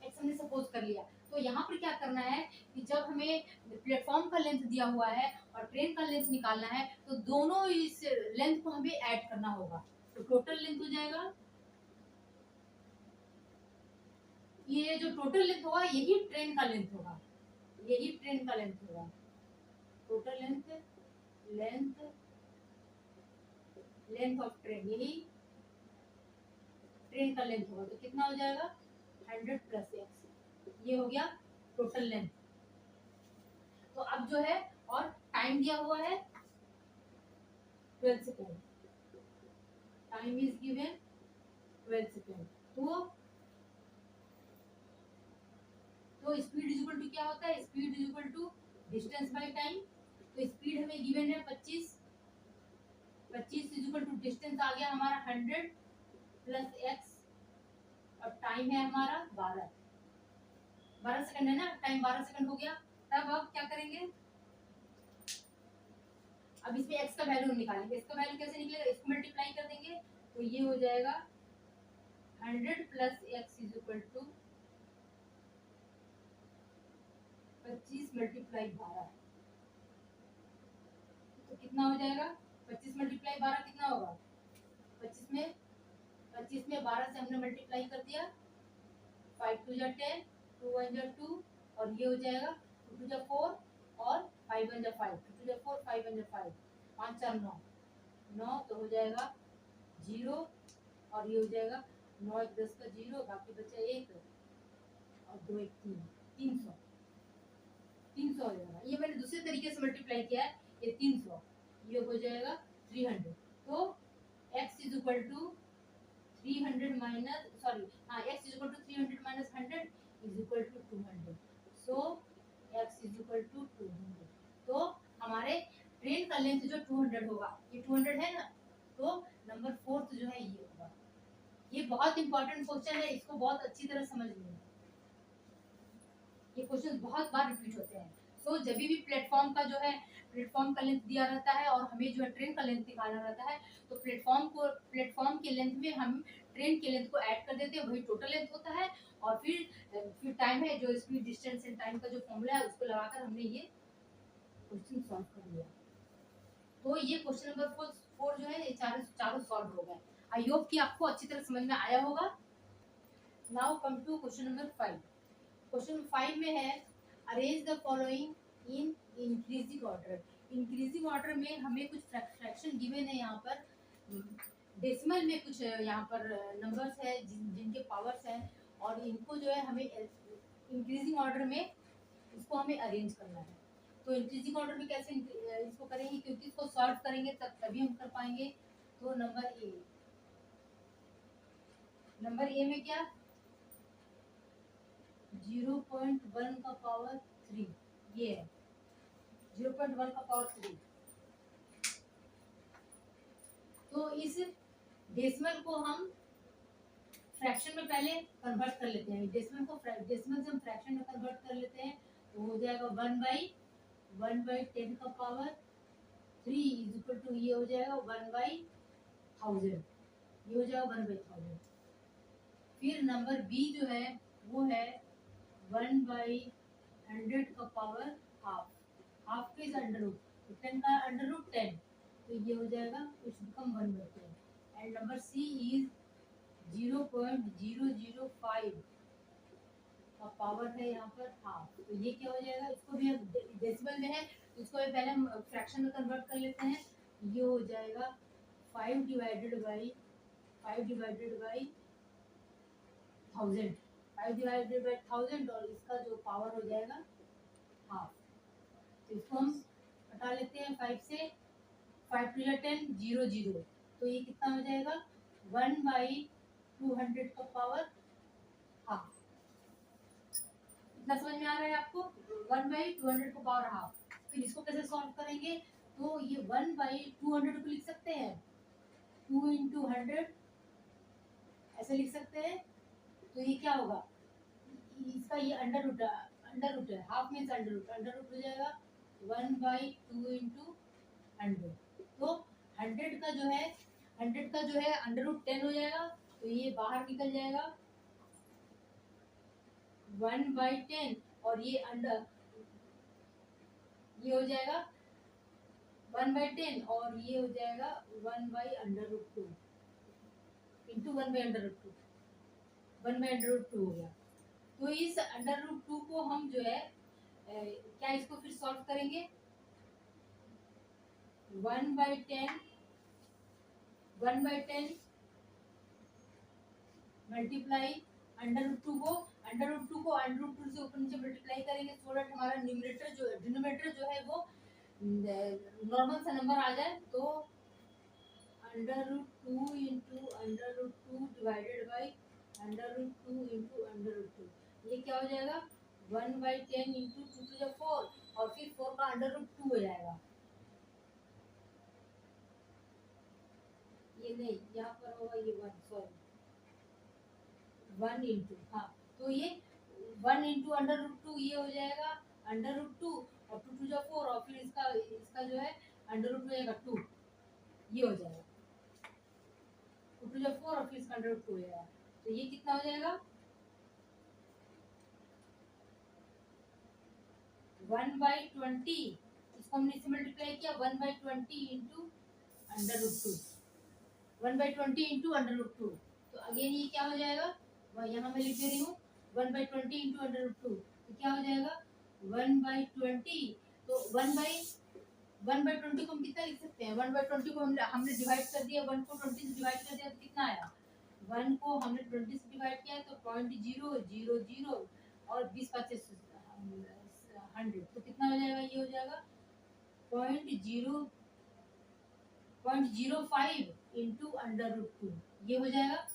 X हमने सपोज कर लिया। तो यहाँ पर क्या करना है कि जब हमें प्लेटफॉर्म का लेंथ दिया हुआ है और ट्रेन का लेंथ निकालना है, तो दोनों इस लेंथ को हमें ऐड करना होगा। तो टोटल लेंथ हो जाएगा, ये जो टोटल लेंथ होगा यही ट्रेन का लेंथ होगा, यही ट्रेन का लेंथ होगा। Total length, length length of train, यही ट्रेन का लेंथ होगा। तो कितना हो जाएगा 100 प्लस एक्स, ये हो गया टोटल लेंथ। तो अब जो है, और टाइम दिया हुआ है 12 second, time is given 12 second. तो स्पीड इज इक्वल टू क्या होता है, speed is equal to distance by time. तो स्पीड हमें गिवन है 25, 25 इज इक्वल टू डिस्टेंस आ गया हमारा 100 प्लस एक्स, और टाइम है हमारा 12 सेकंड है ना, टाइम 12 सेकंड हो गया। तब अब क्या करेंगे, अब इसमें x का वैल्यू निकालेंगे। इसका वैल्यू कैसे निकलेगा, इसको मल्टीप्लाई कर देंगे, तो ये हो जाएगा 100 plus X is equal to 25 multiply 12। तो कितना हो जाएगा 25 मल्टीप्लाई 12 कितना होगा, 25 में 12 से हमने मल्टीप्लाई कर दिया, 5 2 जा 10, 2 1 जा 2, और ये हो जाएगा 2 2 जा 4 और 5 1 जा 5, 2 2 जा 4 5 1 जा 5, 5 4 9, 9 तो हो जाएगा 0, और ये हो जाएगा 9 1 10 का 0, बाकी बचा 1 और 2 1 3, 300 हो जाएगा। ये मैंने दूसरे तरीके से मल्टीप्लाई किया है, ये 300, ये हो जाएगा 300। तो x is equal to 300 minus, sorry हाँ, x is equal to 300 minus 100 is equal to 200। So x is equal to 200। तो हमारे ट्रेन का लेंथ जो 200 होगा, ये 200 है ना, तो नंबर 4 जो है ये होगा। ये बहुत इंपॉर्टेंट क्वेश्चन है, इसको बहुत अच्छी तरह समझ लेना। ये क्वेश्चन बहुत बार रिपीट होते हैं। तो जब भी प्लेटफॉर्म का जो है, प्लेटफॉर्म का लेंथ दिया रहता है और हमें जो है ट्रेन का लेंथ निकालना रहता है, तो प्लेटफॉर्म के लेंथ में हम ट्रेन के लेंथ को ऐड कर देते हैं, वही टोटल लेंथ होता है। और फिर टाइम है, जो स्पीड डिस्टेंस एंड टाइम का जो फॉर्मूला है उसको लगाकर हमने ये क्वेश्चन सॉल्व कर लिया। तो ये क्वेश्चन नंबर 4 जो है, ये चारों सॉल्व हो गए। आई होप कि आपको अच्छी तरह समझ में आया होगा। Now come to question number 5। Question 5 में है arrange the following in increasing order. Increasing order में हमें कुछ फ्रैक्शन गिवन है, यहाँ पर डेसिमल में कुछ यहाँ पर नंबर्स है जिनके पावर्स हैं, और इनको जो है हमें इंक्रीजिंग ऑर्डर में इसको हमें अरेंज करना है। तो इंक्रीजिंग ऑर्डर में कैसे इसको करेंगे, क्योंकि इसको सॉल्व करेंगे तभी हम कर पाएंगे। तो नंबर ए में क्या 0.1 का पावर 3, ये है 0.1 का पावर 3। तो इस डेसिमल को हम फ्रैक्शन में पहले कन्वर्ट कर लेते हैं। डेसिमल से हम फ्रैक्शन में कन्वर्ट कर लेते हैं, तो हो जाएगा 1/10 का पावर 3 इज इक्वल टू, ये हो जाएगा 1/1000, ये हो जाएगा 1/1000। फिर नंबर बी जो है वो है 1/100 का पावर हाफ, हाफ के अंडर रूट 10 का अंडर रूट 10, तो ये हो जाएगा कुछ कम 1/10। एंड नंबर सी इज 0.005 का पावर है यहाँ पर हाफ। तो ये क्या हो जाएगा, इसको भी हम डेसिमल में है तो इसको भी पहले हम फ्रैक्शन में कन्वर्ट कर लेते हैं। ये हो जाएगा 5 डिवाइडेड बाई 1000, 5 डिवाइडेड बाई 1000 और इसका जो पावर हो जाएगा हाफ। तो इसको हम हटा लेते हैं 5 से, 5 टू 10 0 0, तो ये कितना हो जाएगा 1/200 का पावर हाफ। इतना समझ में आ रहा है आपको, 1/200 का पावर हाफ। फिर इसको कैसे सॉल्व करेंगे, तो ये 1/200 को लिख सकते हैं 2 into 100 ऐसे लिख सकते हैं। तो ये क्या होगा, इसका ये अंडर रूट है, हाफ मीन्स अंडर रूट हो जाएगा 1/2 into 100। तो 100 का जो है अंडर रूट 10 हो जाएगा, तो ये बाहर निकल जाएगा 1/10 और ये अंडर, ये हो जाएगा 1/10 और ये हो जाएगा 1/√2 इंटू 1/√2, 1/√2 हो गया। तो इस अंडर रूट 2 को हम जो है क्या इसको फिर सॉल्व करेंगे, 1/10 मल्टीप्लाई अंडर रूट टू को अंडर रूट 2 से ऊपर नीचे मल्टीप्लाई करेंगे सो दैट हमारा डिनोमिनेटर जो है वो नॉर्मल सा नंबर आ जाए। तो under root 2 into under root 2 divided by under root 2 into under root 2, ये क्या हो जाएगा 1/10 इंटू 2 to the 4 और फिर 4 का अंडर रूट 2 हो जाएगा। ये नहीं, यहाँ पर होगा ये 1, सॉरी 1 इंटू, हाँ तो ये 1 इंटू अंडर रूट 2 ये हो जाएगा अंडर रूट 2 और 2 to the 4 और फिर इसका जो है अंडर रूट हो जाएगा 2, ये हो जाएगा 2 to the 4 और फिर इसका अंडर रूट 2 हो जाएगा। तो ये कितना हो जाएगा 1/20, इसको हमने इससे मल्टीप्लाई किया 1/20 into under root 2, 1/20 into under root 2। तो अगेन ये क्या हो जाएगा, यहाँ मैं लिख दे रही हूँ 1/20 इंटू अंडर रूट 2, तो क्या हो जाएगा 1/20। तो 1/20 को हम कितना लिख सकते हैं, 1/20 को हमने डिवाइड कर दिया, 1 को 20 से डिवाइड कर दिया तो कितना आया, 1 को हमने 20 से डिवाइड किया तो 0.000 और 20 5 100, तो कितना हो जाएगा, ये हो जाएगा 0.05 इंटू अंडर रूट 2, ये हो जाएगा।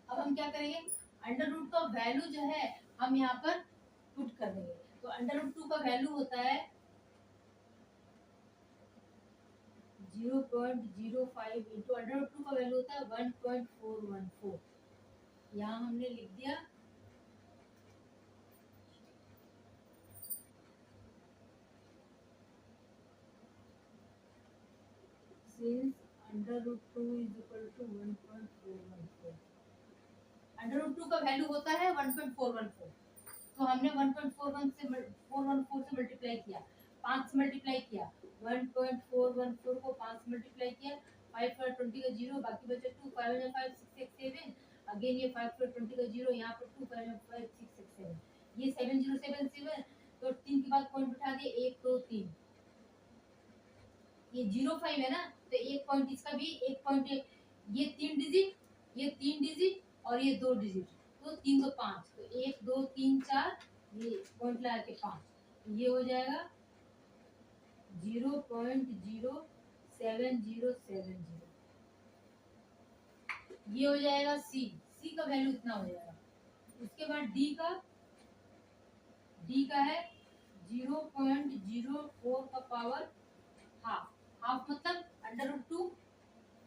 अब हम क्या करेंगे, अंडर रूट का वैल्यू जो है हम यहाँ पर पुट कर देंगे। तो अंडर रूट 2 का वैल्यू होता है 0.05 इंटू अंडर रूट 2 का वैल्यू होता है 1.414, यहाँ हमने लिख दिया। Since under root 2 is equal to 1.414, under root 2 का वैल्यू होता है 1.414, तो हमने 1.414 से मल्टीप्लाई किया, 5 से मल्टीप्लाई किया, 1.414 को 5 से मल्टीप्लाई किया, 5 for 20 का 0 बाकी बचा 2, 5 5 6 6 7, अगेन ये 5 for 20 का 0 यहाँ पर 2 5 5 6 6 7, ये 7077, तो 3 के बाद पॉइंट उठा दिए 1 2 3, ये 05 है ना, तो एक पॉइंट इसका भी एक पॉइंट, ये 3 डिजिट और ये 2 डिजिट, तो 3 2 5, तो 1 2 3 4, ये पॉइंट लगा के 5, ये हो जाएगा 0.07070, ये हो जाएगा सी का वैल्यू इतना हो जाएगा। उसके बाद डी का है 0.04 का पावर हाफ, हाफ मतलब अंडर रूट 2,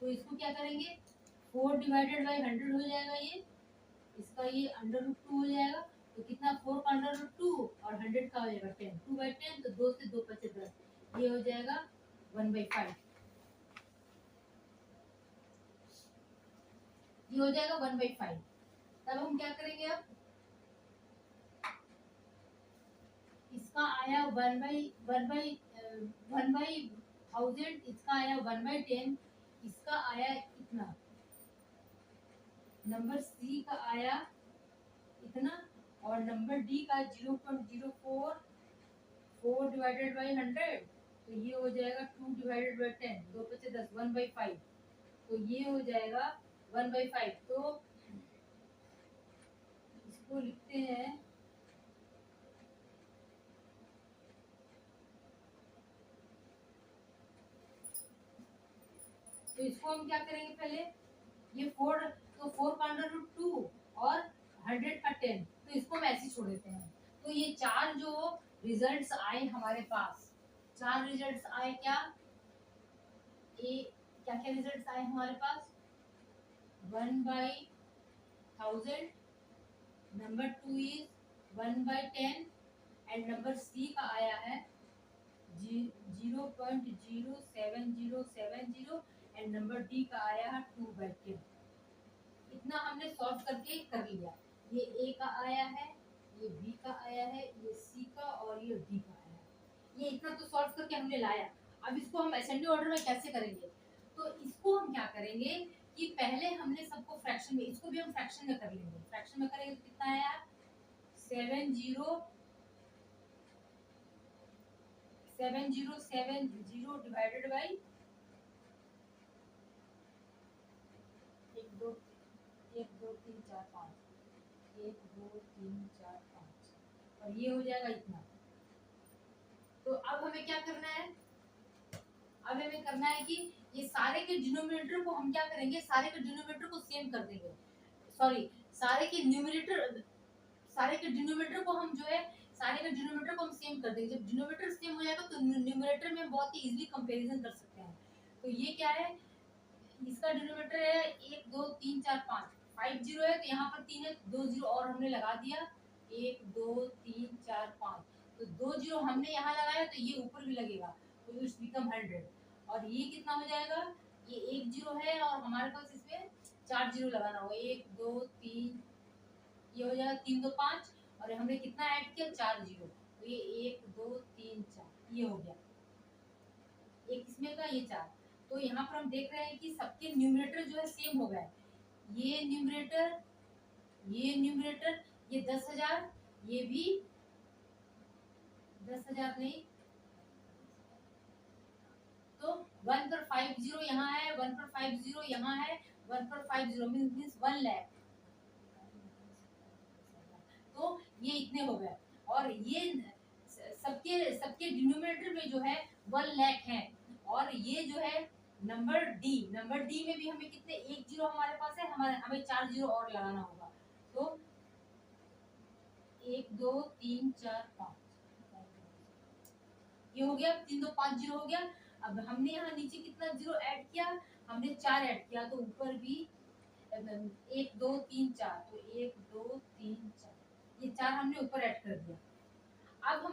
तो इसको क्या करेंगे 4 डिवाइडेड बाई 100 हो जाएगा, ये इसका ये अंडर रूट 2 हो जाएगा। तो कितना 4 का अंडर रूट 2 और 100 का हो जाएगा 10, 2/10, तो 2 से 2 बचे 10, ये हो जाएगा 1/5, ये हो जाएगा 1/5। तब हम क्या करेंगे, अब इसका आया 1/1000, इसका आया 1/10, इसका आया इतना, नंबर सी का आया इतना, और नंबर डी का 0.044 डिवाइडेड बाई 100, तो ये हो जाएगा 2 डिवाइडेड बाई 10, 2 पचे 10, 1/5, तो ये हो जाएगा 1/5। तो इसको लिखते हैं, तो इसको हम क्या करेंगे, पहले ये 4, तो 4 का अंडर रूट 2 और 100 का 10, तो इसको हम ऐसे छोड़ देते हैं। तो ये चार जो रिजल्ट्स आए हमारे पास, चार रिजल्ट्स आए, क्या क्या क्या रिजल्ट्स आए हमारे पास, 1/1000, number 2 is 1/10, and number C का आया है 0.07070, एंड नंबर डी का आया है 2/10। इतना हमने सॉल्व करके कर लिया। ये ए का आया है, ये बी का आया है, ये सी का, और ये डी का आया है। ये इतना तो सॉल्व करके हमने लाया। अब इसको हम असेंडिंग ऑर्डर में कैसे करेंगे, तो इसको हम क्या करेंगे कि पहले हमने सबको फ्रैक्शन में, इसको भी हम फ्रैक्शन में कर लेंगे। फ्रैक्शन में करेंगे तो कितना आया, 7070 डिवाइडेड बाई 1 2 1 2 3 4 5, 1 2 3 4 5, और ये हो जाएगा इतना। तो अब हमें क्या करना है, अब हमें करना है कि ये सारे के डिनोमिनेटर को हम क्या करेंगे, सारे के डिनोमिनेटर को सेम कर देंगे, सॉरी सारे के न्यूमरेटर, सारे के डिनोमिनेटर को हम जो है, सारे के डिनोमिनेटर को हम सेम कर देंगे। जब डिनोमिनेटर सेम हो जाएगा तो न्यूमरेटर में बहुत ही इजीली कंपैरिजन कर सकते हैं। तो ये क्या है, इसका डिनोमिनेटर है 1 2 3 4 5, 5 जीरो है, तो यहाँ पर 3 है, 2 जीरो और हमने लगा दिया, 1 2 3 4 5, तो 2 जीरो हमने यहाँ लगाया, तो ये ऊपर भी लगेगा, तो इट्स बिकम 100। और ये कितना हो जाएगा, ये 1 जीरो है और हमारे पास इसमें 4 जीरो लगाना होगा, 1 2 3, ये हो जाएगा 3 2 5, और हमने कितना ऐड किया, 4 जीरो, तो ये 1 2 3 4, ये हो गया एक इसमें का, ये 4। तो यहाँ पर हम देख रहे हैं कि सबके न्यूमरेटर जो है सेम हो गए, ये न्यूमरेटर, ये न्यूमरेटर, ये 10,000, ये भी 10,000 नहीं, तो 1 पर 50 यहाँ है, 1 पर 50 यहाँ है, 1 पर 50 मीन्स 1 लाख, तो ये इतने हो गए। और ये सबके सबके डिनोमिनेटर में जो है 1 लाख है, और ये जो है नंबर डी, नंबर डी में भी हमें कितने, 1 जीरो हमारे पास है, हमें 4 जीरो और लगाना होगा, तो 1 2 3 4 5, ये हो गया, 3 2 5 जीरो हो गया। अब हमने यहाँ नीचे कितना जीरो ऐड किया, हमने 4 ऐड किया, तो ऊपर भी 1 2 3 4, तो 1 2 3 4, ये 4 हमने ऊपर ऐड कर दिया। अब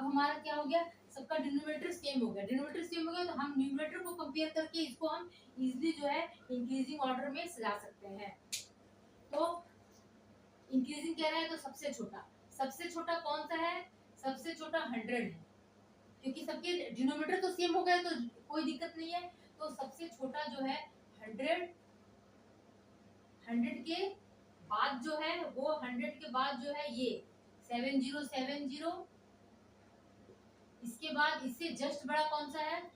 हमारा क्या हो गया, सबका डिनोमिनेटर सेम हो गया, डिनोमिनेटर सेम हो गया, तो हम न्यूमरेटर को कंपेयर करके इसको हम इजीली जो है इंक्रीजिंग ऑर्डर में सजा सकते हैं। तो इंक्रीजिंग कह रहा है, तो सबसे छोटा कौन सा है, सबसे छोटा 100 है, क्योंकि सबके डिनोमिनेटर तो सेम हो गए, तो कोई दिक्कत नहीं है। तो सबसे छोटा जो है 100, 100 के बाद जो है, वो 100 के बाद जो है ये 7070, इसके बाद इससे जस्ट बड़ा कौन सा है,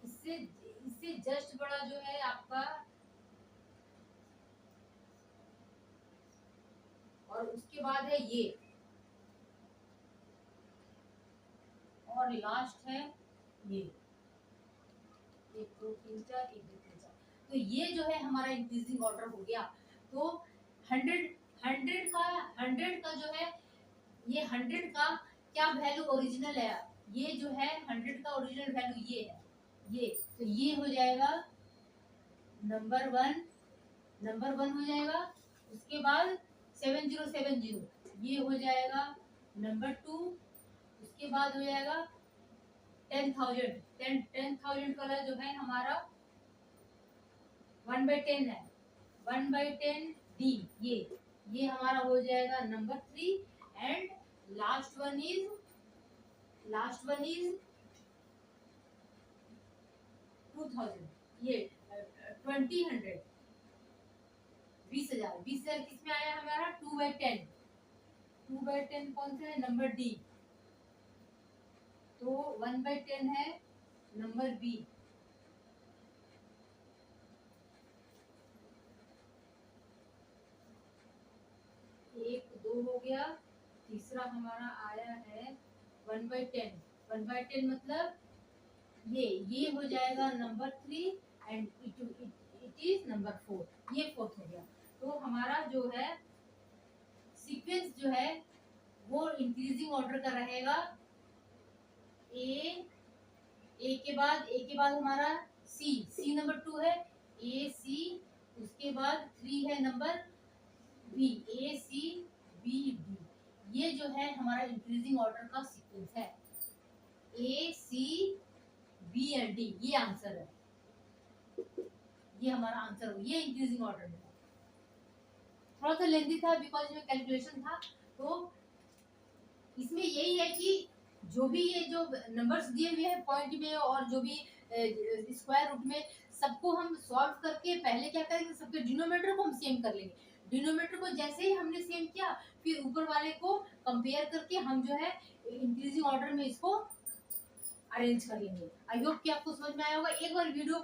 इससे इससे जस्ट बड़ा जो है आपका, और उसके बाद है ये, और लास्ट है ये 1 2 3 4, 1 2 3 4। तो ये जो है हमारा इंक्रीजिंग ऑर्डर हो गया। तो 100 100 का जो है, ये 100 का क्या वैल्यू ओरिजिनल है, ये जो है 100 का ओरिजिनल वैल्यू ये है, ये, तो ये हो जाएगा नंबर 1 हो जाएगा। उसके बाद 7070, ये हो जाएगा नंबर 2। उसके बाद हो जाएगा 10,000 का जो है हमारा 1/10 है, 1/10 डी, ये हमारा हो जाएगा number 3। And last one is 2000, ये 20, 20,000, 20,000 किसमें आया हमारा 2/10, 2/10 कौन सा है नंबर डी, तो 1/10 है नंबर बी। एक दो हो गया, तीसरा हमारा आया है 1/10, 1/10 मतलब ये हो जाएगा number 3 and it is number 4, ये फोर्थ हो गया। तो हमारा जो है सीक्वेंस जो है वो इंक्रीजिंग ऑर्डर का रहेगा। ए ए के बाद हमारा सी नंबर 2 है, ए सी, उसके बाद 3 है नंबर बी, ए सी बी डी, ये जो है हमारा इंक्रीजिंग ऑर्डर का सीक्वेंस है, ए सी बी एंड डी, ये आंसर है, ये हमारा आंसर हो, ये इंक्रीजिंग ऑर्डर में। थोड़ा सा लेंथी था बिकॉज में कैलकुलेशन था, तो इसमें यही है कि जो भी ये जो नंबर्स दिए हुए हैं पॉइंट में और जो भी स्क्वायर रूट में, सबको हम सॉल्व करके पहले क्या करेंगे, सबके डिनोमिनेटर को हम सेम कर लेंगे। डिनोमिनेटर को जैसे ही हमने सेम किया, फिर ऊपर वाले को कंपेयर करके हम जो है इंक्रीजिंग ऑर्डर में इसको अरेंज कर लेंगे। आई होप कि आपको समझ में आया होगा। एक बार वीडियो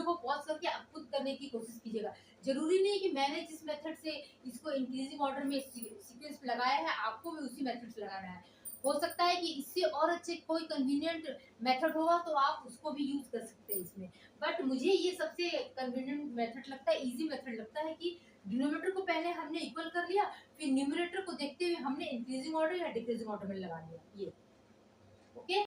को पॉज करके आप खुद करने की कोशिश कीजिएगा। जरूरी नहीं कि मैंने जिस मेथड से इसको इंक्रीजिंग ऑर्डर में सीक्वेंस लगाया है आपको भी उसी मेथड से लगाना है। हो सकता है कि इससे और अच्छे कोई कन्वीनियंट मेथड होगा तो आप उसको भी यूज कर सकते हैं इसमें, बट मुझे ये सबसे कन्वीनियंट मेथड लगता है, इजी मेथड लगता है कि डिनोमिनेटर को पहले हमने इक्वल कर लिया, फिर न्यूमरेटर को देखते हुए हमने इंक्रीजिंग ऑर्डर या डिक्रीजिंग ऑर्डर में लगा लिया। ये ओके।